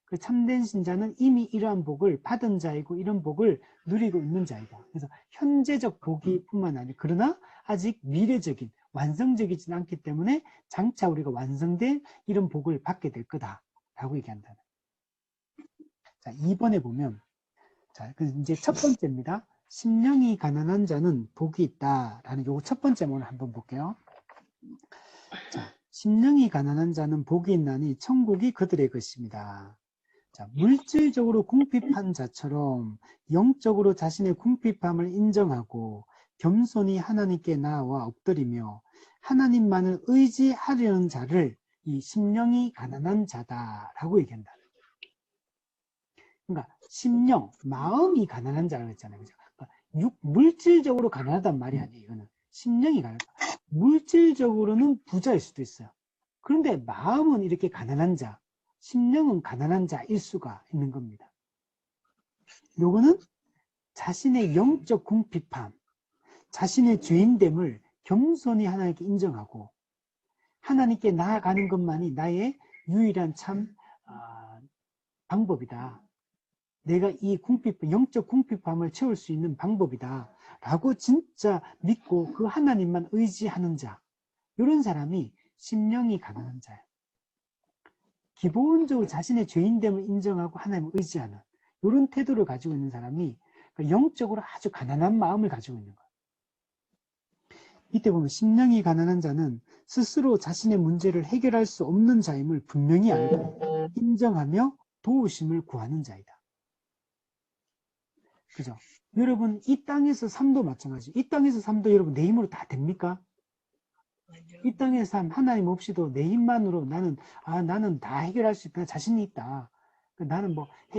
그 참된 신자는 이미 이러한 복을 받은 자이고 이런 복을 누리고 있는 자이다. 그래서 현재적 복이 뿐만 아니라 그러나 아직 미래적인 완성적이진 않기 때문에 장차 우리가 완성된 이런 복을 받게 될 거다라고 얘기한다는. 자, 2번에 보면 자, 이제 첫 번째입니다. 심령이 가난한 자는 복이 있다라는 요거 첫 번째 문을 한번 볼게요. 자, 심령이 가난한 자는 복이 있나니 천국이 그들의 것입니다. 자, 물질적으로 궁핍한 자처럼 영적으로 자신의 궁핍함을 인정하고 겸손히 하나님께 나아와 엎드리며 하나님만을 의지하려는 자를 이 심령이 가난한 자다라고 얘기한다. 그러니까 심령, 마음이 가난한 자라고 했잖아요. 그죠? 그러니까 물질적으로 가난하단 말이 아니에요. 이거는 심령이 가난하다. 물질적으로는 부자일 수도 있어요. 그런데 마음은 이렇게 가난한 자, 심령은 가난한 자일 수가 있는 겁니다. 요거는 자신의 영적 궁핍함, 자신의 죄인됨을 겸손히 하나님께 인정하고 하나님께 나아가는 것만이 나의 유일한 참 방법이다. 내가 이 영적 궁핍함을 채울 수 있는 방법이다 라고 진짜 믿고 그 하나님만 의지하는 자, 이런 사람이 심령이 가난한 자예요. 기본적으로 자신의 죄인됨을 인정하고 하나님을 의지하는 이런 태도를 가지고 있는 사람이 영적으로 아주 가난한 마음을 가지고 있는 거예요. 이때 보면 심령이 가난한 자는 스스로 자신의 문제를 해결할 수 없는 자임을 분명히 알고 인정하며 도우심을 구하는 자이다. 그죠? 여러분, 이 땅에서 삶도 마찬가지. 이 땅에서 삶도 여러분 내 힘으로 다 됩니까? 이 땅의 삶 하나님 없이도 내 힘만으로 나는 다 해결할 수 있다. 자신이 있다. 나는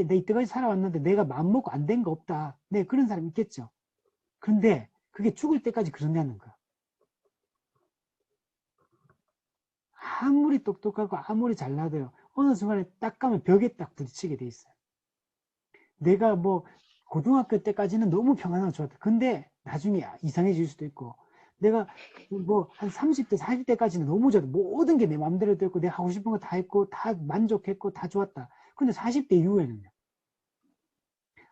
내 이때까지 살아왔는데 내가 마음먹고 안 된 거 없다. 네, 그런 사람 있겠죠. 근데 그게 죽을 때까지 그러냐는 거야. 아무리 똑똑하고 아무리 잘나도요. 어느 순간에 딱 가면 벽에 딱 부딪히게 돼 있어요. 내가 고등학교 때까지는 너무 평안하고 좋았다. 근데 나중에 이상해질 수도 있고, 내가 한 30대, 40대까지는 너무 좋았다. 모든 게 내 마음대로 됐고, 내가 하고 싶은 거 다 했고, 다 만족했고, 다 좋았다. 근데 40대 이후에는요.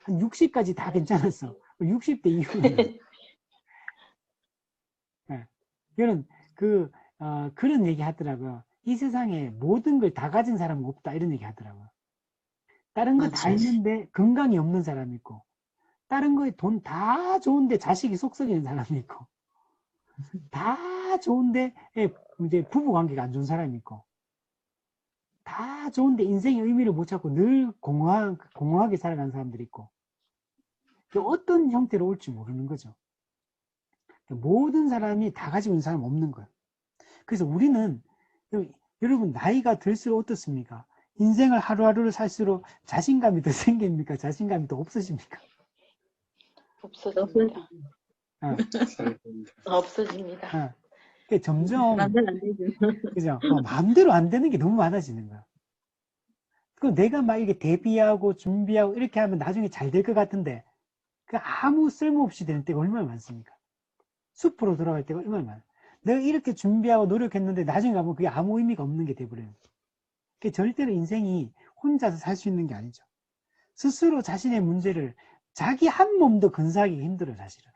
한 60까지 다 괜찮았어. 60대 이후에는. 네. 저는 그런 얘기 하더라고요. 이 세상에 모든 걸 다 가진 사람은 없다. 이런 얘기 하더라고요. 다른 거 다 있는데 건강이 없는 사람이 있고, 다른 거에 돈 다 좋은데 자식이 속 썩이는 사람이 있고, 다 좋은데 이제 부부 관계가 안 좋은 사람이 있고, 다 좋은데 인생의 의미를 못 찾고 늘 공허하게 살아가는 사람들이 있고, 어떤 형태로 올지 모르는 거죠. 모든 사람이 다 가지고 있는 사람 없는 거예요. 그래서 우리는 여러분 나이가 들수록 어떻습니까? 인생을 하루하루를 살수록 자신감이 더 생깁니까? 자신감이 더 없어집니까? 없어집니다. 없어집니다. 점점 마음대로 안 되죠. 그죠? 마음대로 안 되는 게 너무 많아지는 거야. 그 내가 막 이게 대비하고 준비하고 이렇게 하면 나중에 잘 될 것 같은데 그 아무 쓸모없이 되는 때가 얼마나 많습니까? 숲으로 돌아갈 때가 얼마나 많아요. 내가 이렇게 준비하고 노력했는데 나중에 가면 그게 아무 의미가 없는 게 돼버려요. 그러니까 절대로 인생이 혼자서 살 수 있는 게 아니죠. 스스로 자신의 문제를 자기 한 몸도 건사하기 힘들어요, 사실은.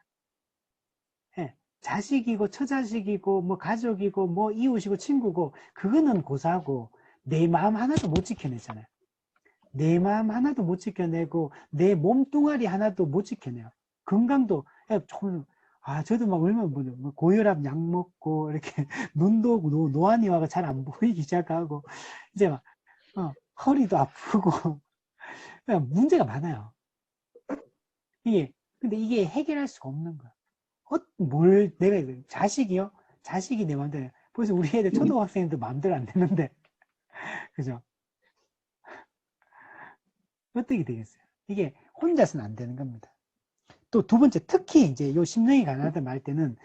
예, 자식이고 처자식이고 뭐 가족이고 뭐 이웃이고 친구고 그거는 고사하고 내 마음 하나도 못 지켜내잖아요. 내 마음 하나도 못 지켜내고 내 몸뚱아리 하나도 못 지켜내요. 건강도 저도 막 얼마나 뭐 고혈압 약 먹고 이렇게 눈도 노안이 와가 잘 안 보이기 시작하고 이제 막 허리도 아프고 문제가 많아요. 근데 이게 해결할 수가 없는 거야. 내가 자식이요? 자식이 내 마음대로. 벌써 우리 애들 초등학생도 마음대로 안 되는데 그죠? 어떻게 되겠어요? 이게 혼자서는 안 되는 겁니다. 또 두 번째, 특히 이제 요 심령이 가난하다 말 때는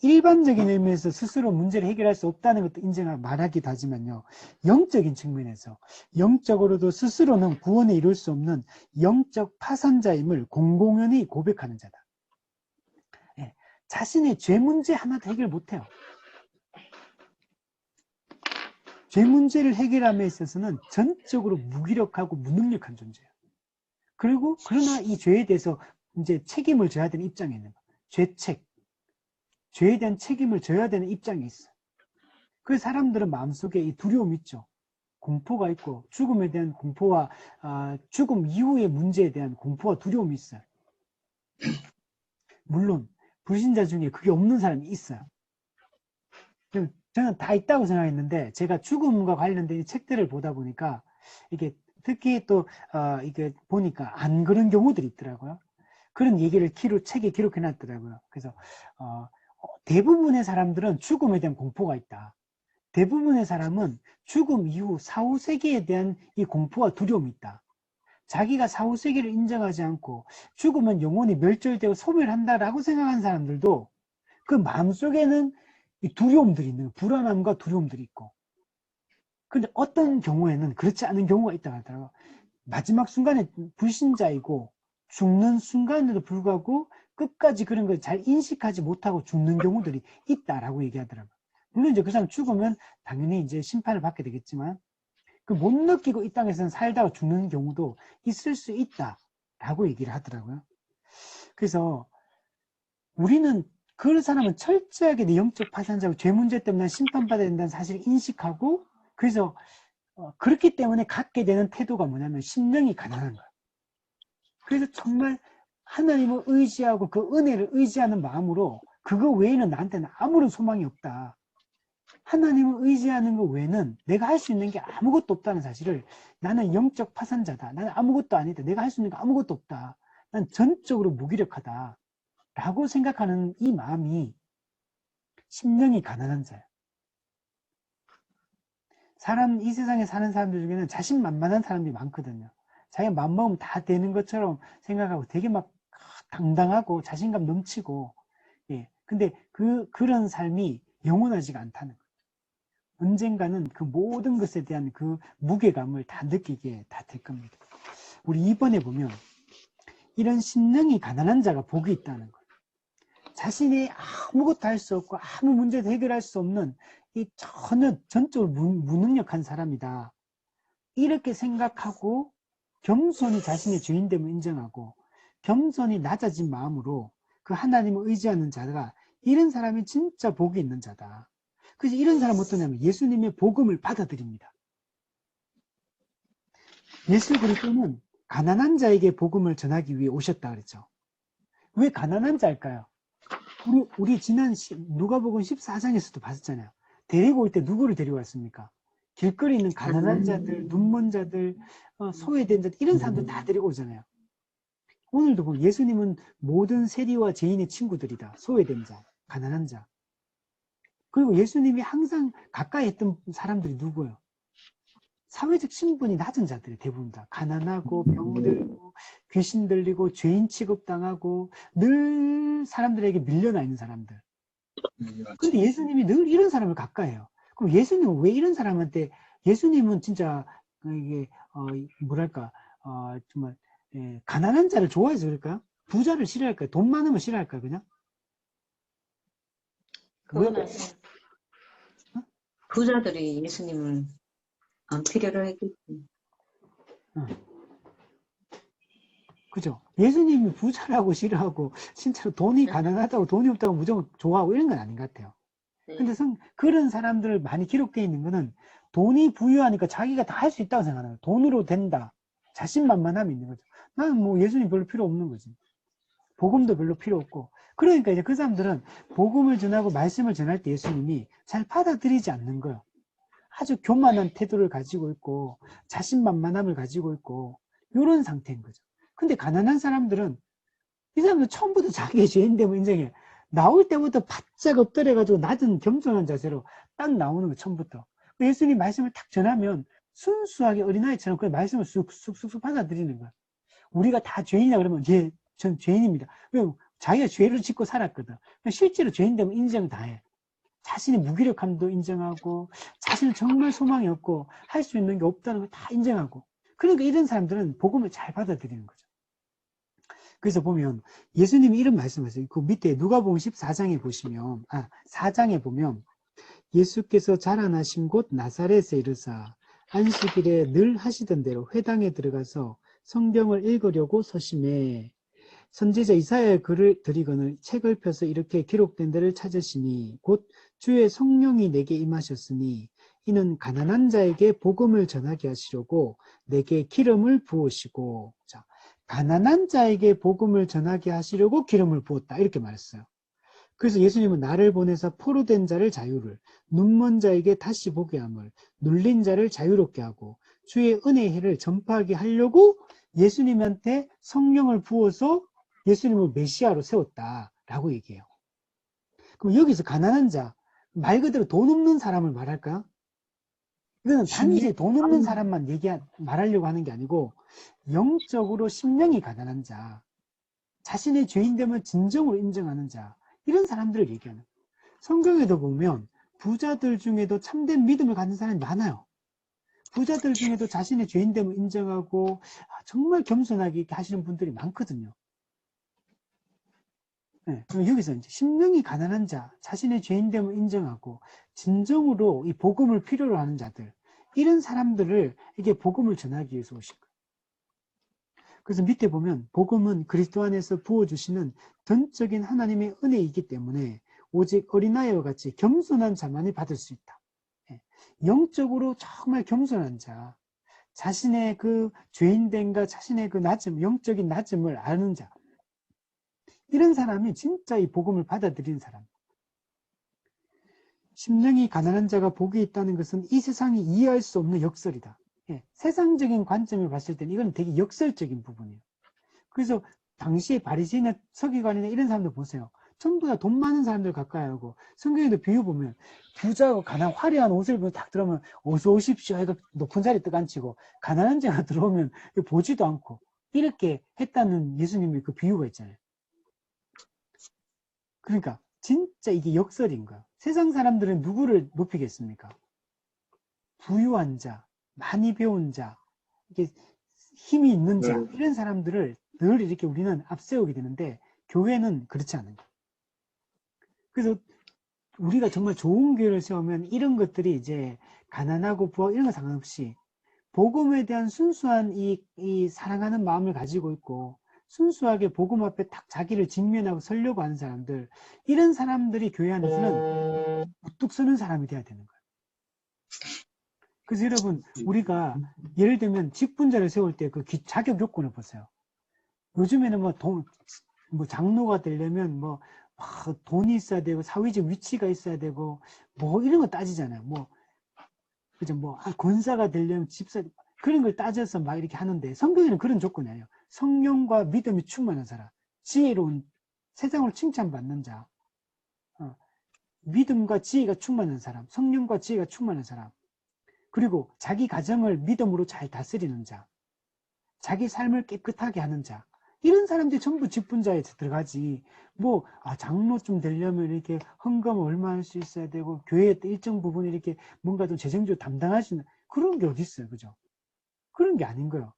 일반적인 의미에서 스스로 문제를 해결할 수 없다는 것도 인정하고 말하기도 하지만요. 영적인 측면에서 영적으로도 스스로는 구원을 이룰 수 없는 영적 파산자임을 공공연히 고백하는 자다. 예, 자신의 죄 문제 하나도 해결 못해요. 죄 문제를 해결함에 있어서는 전적으로 무기력하고 무능력한 존재예요. 그리고 그러나 이 죄에 대해서 이제 책임을 져야 되는 입장에 있는 거예요. 죄에 대한 책임을 져야 되는 입장에 있어요. 그래서 사람들은 마음속에 이 두려움이 있죠. 공포가 있고 죽음에 대한 공포와 죽음 이후의 문제에 대한 공포와 두려움이 있어요. 물론 불신자 중에 그게 없는 사람이 있어요. 저는 다 있다고 생각했는데 제가 죽음과 관련된 책들을 보다 보니까 이게 특히 또 이게 보니까 안 그런 경우들이 있더라고요. 그런 얘기를 책에 기록해 놨더라고요. 그래서 대부분의 사람들은 죽음에 대한 공포가 있다. 대부분의 사람은 죽음 이후 사후세계에 대한 이 공포와 두려움이 있다. 자기가 사후세계를 인정하지 않고 죽으면 영혼이 멸절되고 소멸한다라고 생각하는 사람들도 그 마음속에는 이 두려움들이 있는 거예요. 불안함과 두려움들이 있고. 근데 어떤 경우에는 그렇지 않은 경우가 있다고 하더라고요. 마지막 순간에 불신자이고 죽는 순간에도 불구하고 끝까지 그런 걸 잘 인식하지 못하고 죽는 경우들이 있다라고 얘기하더라고요. 물론 이제 그 사람 죽으면 당연히 이제 심판을 받게 되겠지만 그 못 느끼고 이 땅에서는 살다가 죽는 경우도 있을 수 있다라고 얘기를 하더라고요. 그래서 우리는 그 사람은 철저하게 내 영적 파산자고 죄 문제 때문에 심판받아야 된다는 사실을 인식하고 그래서 그렇기 때문에 갖게 되는 태도가 뭐냐면 심령이 가난한 거야. 그래서 정말 하나님을 의지하고 그 은혜를 의지하는 마음으로 그거 외에는 나한테는 아무런 소망이 없다. 하나님을 의지하는 것 외에는 내가 할 수 있는 게 아무것도 없다는 사실을 나는 영적 파산자다. 나는 아무것도 아니다. 내가 할 수 있는 게 아무것도 없다. 난 전적으로 무기력하다. 라고 생각하는 이 마음이 심령이 가난한 자예요. 이 세상에 사는 사람들 중에는 자신만만한 사람들이 많거든요. 자기가 맘먹으면 다 되는 것처럼 생각하고 되게 막 당당하고 자신감 넘치고, 예. 근데 그런 삶이 영원하지가 않다는 거예요. 언젠가는 그 모든 것에 대한 그 무게감을 다 느끼게 다 될 겁니다. 우리 이번에 보면 이런 심령이 가난한 자가 복이 있다는 거예요. 자신이 아무것도 할 수 없고 아무 문제도 해결할 수 없는 이 전적으로 무능력한 사람이다. 이렇게 생각하고 겸손히 자신의 죄인됨을 인정하고 겸손히 낮아진 마음으로 그 하나님을 의지하는 자가 이런 사람이 진짜 복이 있는 자다. 그래서 이런 사람은 어떠냐면 예수님의 복음을 받아들입니다. 예수 그리스도는 가난한 자에게 복음을 전하기 위해 오셨다 그랬죠. 왜 가난한 자일까요? 우리 지난 누가복음 14장에서도 봤었잖아요. 데리고 올 때 누구를 데리고 왔습니까? 길거리 있는 가난한 자들, 눈먼 자들, 소외된 자들 이런 사람들 다 데리고 오잖아요. 오늘도 보면 예수님은 모든 세리와 죄인의 친구들이다. 소외된 자, 가난한 자. 그리고 예수님이 항상 가까이 했던 사람들이 누구예요? 사회적 신분이 낮은 자들이 대부분 다 가난하고 병들고 귀신 들리고 죄인 취급당하고 늘 사람들에게 밀려나 있는 사람들. 근데 예수님이 늘 이런 사람을 가까이해요. 그럼 예수님은 왜 이런 사람한테 예수님은 진짜 이게 뭐랄까 정말 가난한 자를 좋아해서 그럴까요? 부자를 싫어할까요? 돈 많으면 싫어할까요? 그냥? 그건 아니에요. 부자들이 예수님을 안 필요로 했겠지. 그죠? 예수님이 부자라고 싫어하고, 진짜로 돈이 가난하다고 돈이 없다고 무조건 좋아하고 이런 건 아닌 것 같아요. 네. 근데 그런 사람들 많이 기록되어 있는 거는 돈이 부유하니까 자기가 다 할 수 있다고 생각하는 거예요. 돈으로 된다. 자신만만함이 있는 거죠. 나는 뭐 예수님 별로 필요 없는 거지. 복음도 별로 필요 없고. 그러니까 이제 그 사람들은 복음을 전하고 말씀을 전할 때 예수님이 잘 받아들이지 않는 거예요. 아주 교만한 태도를 가지고 있고, 자신만만함을 가지고 있고, 이런 상태인 거죠. 근데 가난한 사람들은, 이 사람들 처음부터 자기의 죄인됨을 인정해. 나올 때부터 바짝 엎드려가지고 낮은 겸손한 자세로 딱 나오는 거, 처음부터. 예수님 말씀을 딱 전하면 순수하게 어린아이처럼 그 말씀을 쑥쑥쑥 받아들이는 거야. 우리가 다 죄인이다 그러면, 예, 전 죄인입니다. 왜냐면 자기가 죄를 짓고 살았거든. 실제로 죄인되면 인정 다 해. 자신의 무기력함도 인정하고, 자신은 정말 소망이 없고, 할 수 있는 게 없다는 걸 다 인정하고. 그러니까 이런 사람들은 복음을 잘 받아들이는 거죠. 그래서 보면 예수님이 이런 말씀하세요. 그 밑에 누가복음 14장에 보시면, 4장에 보면 예수께서 자라나신 곳 나사렛에 이르사 안식일에 늘 하시던 대로 회당에 들어가서 성경을 읽으려고 서심해 선지자 이사야의 글을 드리거늘 책을 펴서 이렇게 기록된 데를 찾으시니 곧 주의 성령이 내게 임하셨으니 이는 가난한 자에게 복음을 전하게 하시려고 내게 기름을 부으시고, 자, 가난한 자에게 복음을 전하게 하시려고 기름을 부었다 이렇게 말했어요. 그래서 예수님은 나를 보내서 포로된 자를 자유를, 눈먼 자에게 다시 보게 함을, 눌린 자를 자유롭게 하고 주의 은혜의 해를 전파하게 하려고 예수님한테 성령을 부어서 예수님을 메시아로 세웠다라고 얘기해요. 그럼 여기서 가난한 자, 말 그대로 돈 없는 사람을 말할까요? 이거는 단지 돈 없는 사람만 말하려고 하는 게 아니고 영적으로 심령이 가난한 자, 자신의 죄인됨을 진정으로 인정하는 자, 이런 사람들을 얘기하는 거예요. 성경에도 보면 부자들 중에도 참된 믿음을 가진 사람이 많아요. 부자들 중에도 자신의 죄인됨을 인정하고 정말 겸손하게 이렇게 하시는 분들이 많거든요. 네, 그럼 여기서 이제 심령이 가난한 자, 자신의 죄인됨을 인정하고 진정으로 이 복음을 필요로 하는 자들, 이런 사람들을 이게 복음을 전하기 위해서 오신 거예요. 그래서 밑에 보면 복음은 그리스도 안에서 부어주시는 전적인 하나님의 은혜이기 때문에 오직 어린아이와 같이 겸손한 자만이 받을 수 있다. 영적으로 정말 겸손한 자, 자신의 그 죄인됨과 자신의 그 낮음, 영적인 낮음을 아는 자, 이런 사람이 진짜 이 복음을 받아들이는 사람. 심령이 가난한 자가 복이 있다는 것은 이 세상이 이해할 수 없는 역설이다. 세상적인 관점을 봤을 때는 이건 되게 역설적인 부분이에요. 그래서 당시에 바리새인이나 서기관이나 이런 사람들 보세요. 전부 다 돈 많은 사람들 가까이 하고, 성경에도 비유 보면 부자하고 화려한 옷을 딱 들어오면 어서 오십시오 해서 높은 자리에 떡 앉히고, 가난한 자가 들어오면 보지도 않고 이렇게 했다는 예수님의 그 비유가 있잖아요. 그러니까 진짜 이게 역설인 거야. 세상 사람들은 누구를 높이겠습니까? 부유한 자, 많이 배운 자, 이게 힘이 있는 자, 이런 사람들을 늘 이렇게 우리는 앞세우게 되는데 교회는 그렇지 않은 거예요. 그래서 우리가 정말 좋은 교회를 세우면 이런 것들이 이제 가난하고 부하 이런 거 상관없이 복음에 대한 순수한 이 사랑하는 마음을 가지고 있고 순수하게 복음 앞에 딱 자기를 직면하고 서려고 하는 사람들, 이런 사람들이 교회 안에서는 우뚝 서는 사람이 돼야 되는 거예요. 그래서 여러분, 우리가 예를 들면 직분자를 세울 때 그 자격 요건을 보세요. 요즘에는 뭐 장로가 되려면 돈이 있어야 되고 사회적 위치가 있어야 되고 이런 거 따지잖아요. 그죠? 권사가 되려면 집사, 그런 걸 따져서 막 이렇게 하는데 성경에는 그런 조건이 아니에요. 성령과 믿음이 충만한 사람, 지혜로운, 세상으로 칭찬받는 자, 믿음과 지혜가 충만한 사람, 성령과 지혜가 충만한 사람, 그리고 자기 가정을 믿음으로 잘 다스리는 자, 자기 삶을 깨끗하게 하는 자, 이런 사람들이 전부 직분자에 들어가지. 장로 좀 되려면 이렇게 헌금 얼마 할 수 있어야 되고 교회 일정 부분 이렇게 뭔가 좀 재정적으로 담당할 수 있는 그런 게 어디 있어요, 그죠? 그런 게 아닌 거예요.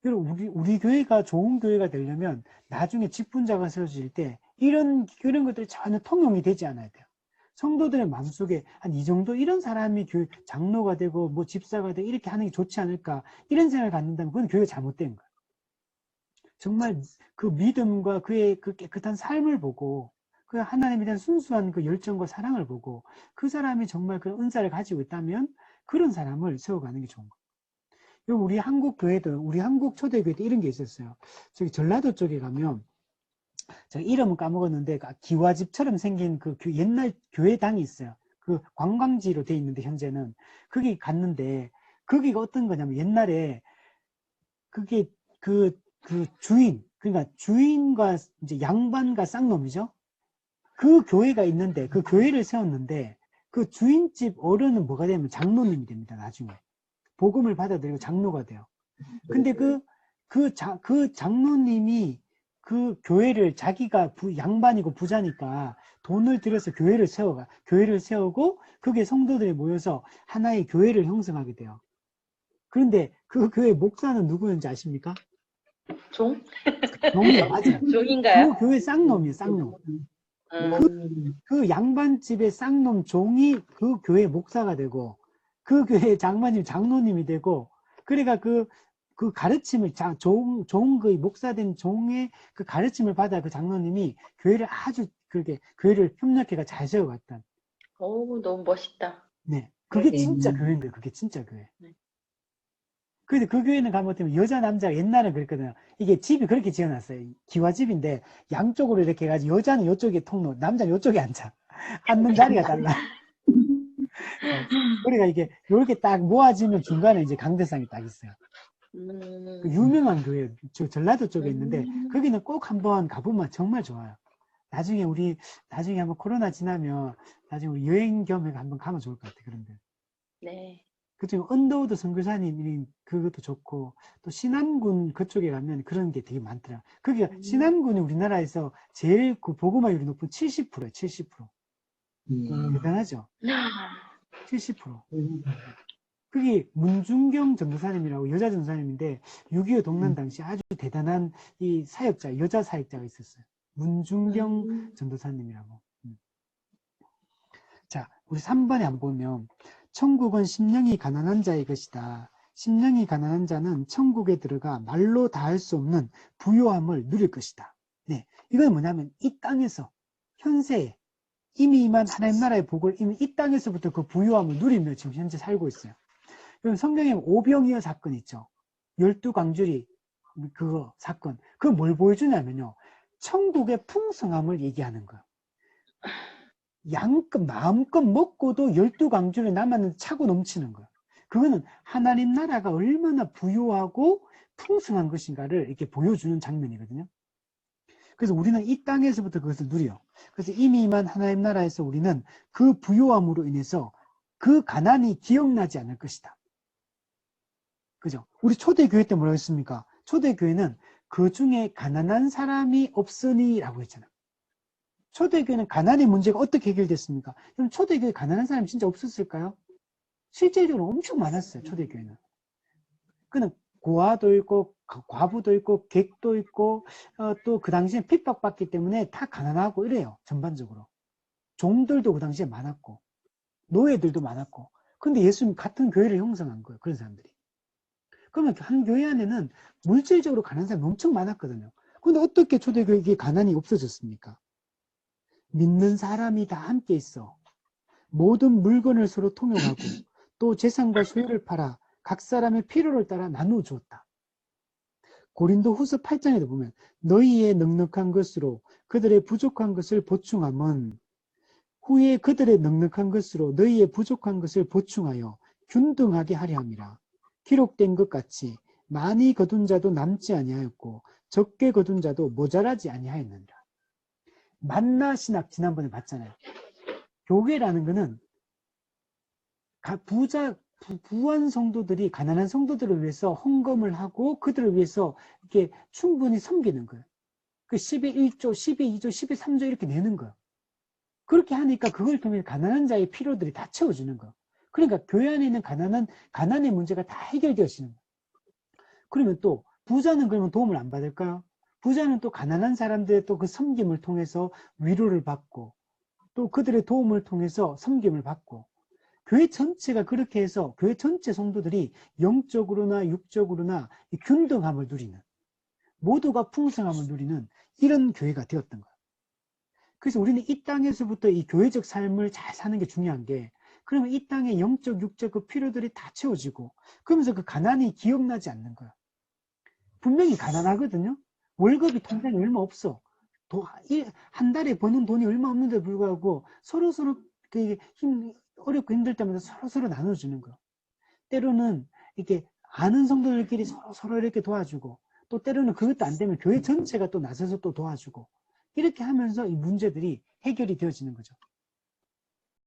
우리 교회가 좋은 교회가 되려면 나중에 직분자가 세워질 때 이런 것들이 전혀 통용이 되지 않아야 돼요. 성도들의 마음속에 한 이 정도 이런 사람이 교회 장로가 되고 뭐 집사가 되고 이렇게 하는 게 좋지 않을까 이런 생각을 갖는다면 그건 교회가 잘못된 거야. 정말 그 믿음과 그의 그 깨끗한 삶을 보고 그 하나님에 대한 순수한 그 열정과 사랑을 보고 그 사람이 정말 그런 은사를 가지고 있다면 그런 사람을 세워가는 게 좋은 거예요. 우리 한국 교회도 우리 한국 초대교회도 이런 게 있었어요. 저기 전라도 쪽에 가면 제가 이름은 까먹었는데 기와집처럼 생긴 그 옛날 교회당이 있어요. 그 관광지로 돼 있는데 현재는 거기 갔는데 거기가 어떤 거냐면 옛날에 그게 그 주인 그러니까 주인과 이제 양반과 쌍놈이죠. 그 교회가 있는데 그 교회를 세웠는데 그 주인집 어른은 뭐가 되면 장로님이 됩니다. 나중에 복음을 받아들이고 장로가 돼요. 근데 그 장로님이 그 교회를 자기가 양반이고 부자니까 돈을 들여서 교회를 세우고 그게 성도들이 모여서 하나의 교회를 형성하게 돼요. 그런데 그 교회 목사는 누구였는지 아십니까? 종? 종이요, 맞아요. 종인가요? 그 교회 쌍놈이에요, 쌍놈. 그 양반집의 쌍놈 종이 그 교회 목사가 되고 그 교회 장관님 장로님이 되고 그러니까 그 가르침을 그 목사된 종의 그 가르침을 받아 그 장로님이 교회를 아주 그렇게 교회를 협력해가 잘 세워갔다. 오, 너무 멋있다. 네, 그게 진짜 교회인 거예요. 그게 진짜 교회. 네. 근데 그 교회는 가보면 여자 남자가 옛날에 그랬거든요. 이게 집이 그렇게 지어놨어요. 기와집인데 양쪽으로 이렇게 해가지고 여자는 이쪽에 통로, 남자는 이쪽에 앉아. 앉는 자리가 달라. 그러니까 이게 이렇게 딱 모아지면 중간에 이제 강대상이 딱 있어요. 그 유명한 교회, 전라도 쪽에 있는데 거기는 꼭 한번 가보면 정말 좋아요. 나중에 한번 코로나 지나면 나중에 우리 여행 겸 한번 가면 좋을 것 같아요. 그런데. 네. 그중에 언더우드 선교사님이 그것도 좋고 또 신안군 그쪽에 가면 그런 게 되게 많더라고요. 거기가 신안군이 우리나라에서 제일 그 복음화율이 높은 70%예요. 70%. 대단하죠? 70%. 그게 문중경 전도사님이라고 여자 전도사님인데 6.25 동란 당시 아주 대단한 이 사역자, 여자 사역자가 있었어요. 문중경 전도사님이라고. 자, 우리 3번에 한번 보면 천국은 심령이 가난한 자의 것이다. 심령이 가난한 자는 천국에 들어가 말로 다 할 수 없는 부요함을 누릴 것이다. 네, 이건 뭐냐면 이 땅에서 현세에 이미 임한 하나님 나라의 복을 이미 이 땅에서부터 그 부요함을 누리며 지금 현재 살고 있어요. 그럼 성경에 오병이어 사건 있죠. 12광주리 그거 사건. 그거 뭘 보여주냐면요. 천국의 풍성함을 얘기하는 거예요. 양껏 마음껏 먹고도 12광주를 남았는데 차고 넘치는 거예요. 그거는 하나님 나라가 얼마나 부유하고 풍성한 것인가를 이렇게 보여주는 장면이거든요. 그래서 우리는 이 땅에서부터 그것을 누려. 그래서 이미 임한 하나님 나라에서 우리는 그 부유함으로 인해서 그 가난이 기억나지 않을 것이다. 그죠? 우리 초대교회 때 뭐라고 했습니까? 초대교회는 그 중에 가난한 사람이 없으니 라고 했잖아요. 초대교회는 가난의 문제가 어떻게 해결됐습니까? 그럼 초대교회 가난한 사람이 진짜 없었을까요? 실제적으로 엄청 많았어요. 초대교회는. 그는 고아도 있고 과부도 있고 객도 있고 또 그 당시에 핍박받기 때문에 다 가난하고 이래요. 전반적으로. 종들도 그 당시에 많았고 노예들도 많았고 근데 예수님 같은 교회를 형성한 거예요. 그런 사람들이. 그러면 한 교회 안에는 물질적으로 가난한 사람이 엄청 많았거든요. 근데 어떻게 초대교회에 가난이 없어졌습니까? 믿는 사람이 다 함께 있어. 모든 물건을 서로 통용하고 또 재산과 소유를 팔아 각 사람의 필요를 따라 나누어 주었다. 고린도 후서 8장에도 보면 너희의 넉넉한 것으로 그들의 부족한 것을 보충함은 후에 그들의 넉넉한 것으로 너희의 부족한 것을 보충하여 균등하게 하려 함이라. 기록된 것 같이 많이 거둔 자도 남지 아니하였고 적게 거둔 자도 모자라지 아니하였느니라. 만나 신학 지난번에 봤잖아요. 교회라는 거는 부한 성도들이 가난한 성도들을 위해서 헌금을 하고 그들을 위해서 이렇게 충분히 섬기는 거예요. 그 11조, 12조, 13조 이렇게 내는 거예요. 그렇게 하니까 그걸 통해 가난한 자의 필요들이 다 채워주는 거예요. 그러니까 교회 안에 있는 가난의 문제가 다 해결되어지는 거예요. 그러면 또 부자는 그러면 도움을 안 받을까요? 부자는 또 가난한 사람들의 또 그 섬김을 통해서 위로를 받고 또 그들의 도움을 통해서 섬김을 받고, 교회 전체가 그렇게 해서 교회 전체 성도들이 영적으로나 육적으로나 이 균등함을 누리는, 모두가 풍성함을 누리는 이런 교회가 되었던 거예요. 그래서 우리는 이 땅에서부터 이 교회적 삶을 잘 사는 게 중요한 게, 그러면 이 땅의 영적, 육적 그 필요들이 다 채워지고, 그러면서 그 가난이 기억나지 않는 거야. 분명히 가난하거든요. 월급이 통장에 얼마 없어. 한 달에 버는 돈이 얼마 없는데 불구하고 서로서로 어렵고 힘들 때마다 서로서로 나눠주는 거야. 때로는 이렇게 아는 성도들끼리 서로 이렇게 도와주고, 또 때로는 그것도 안 되면 교회 전체가 또 나서서 또 도와주고, 이렇게 하면서 이 문제들이 해결이 되어지는 거죠.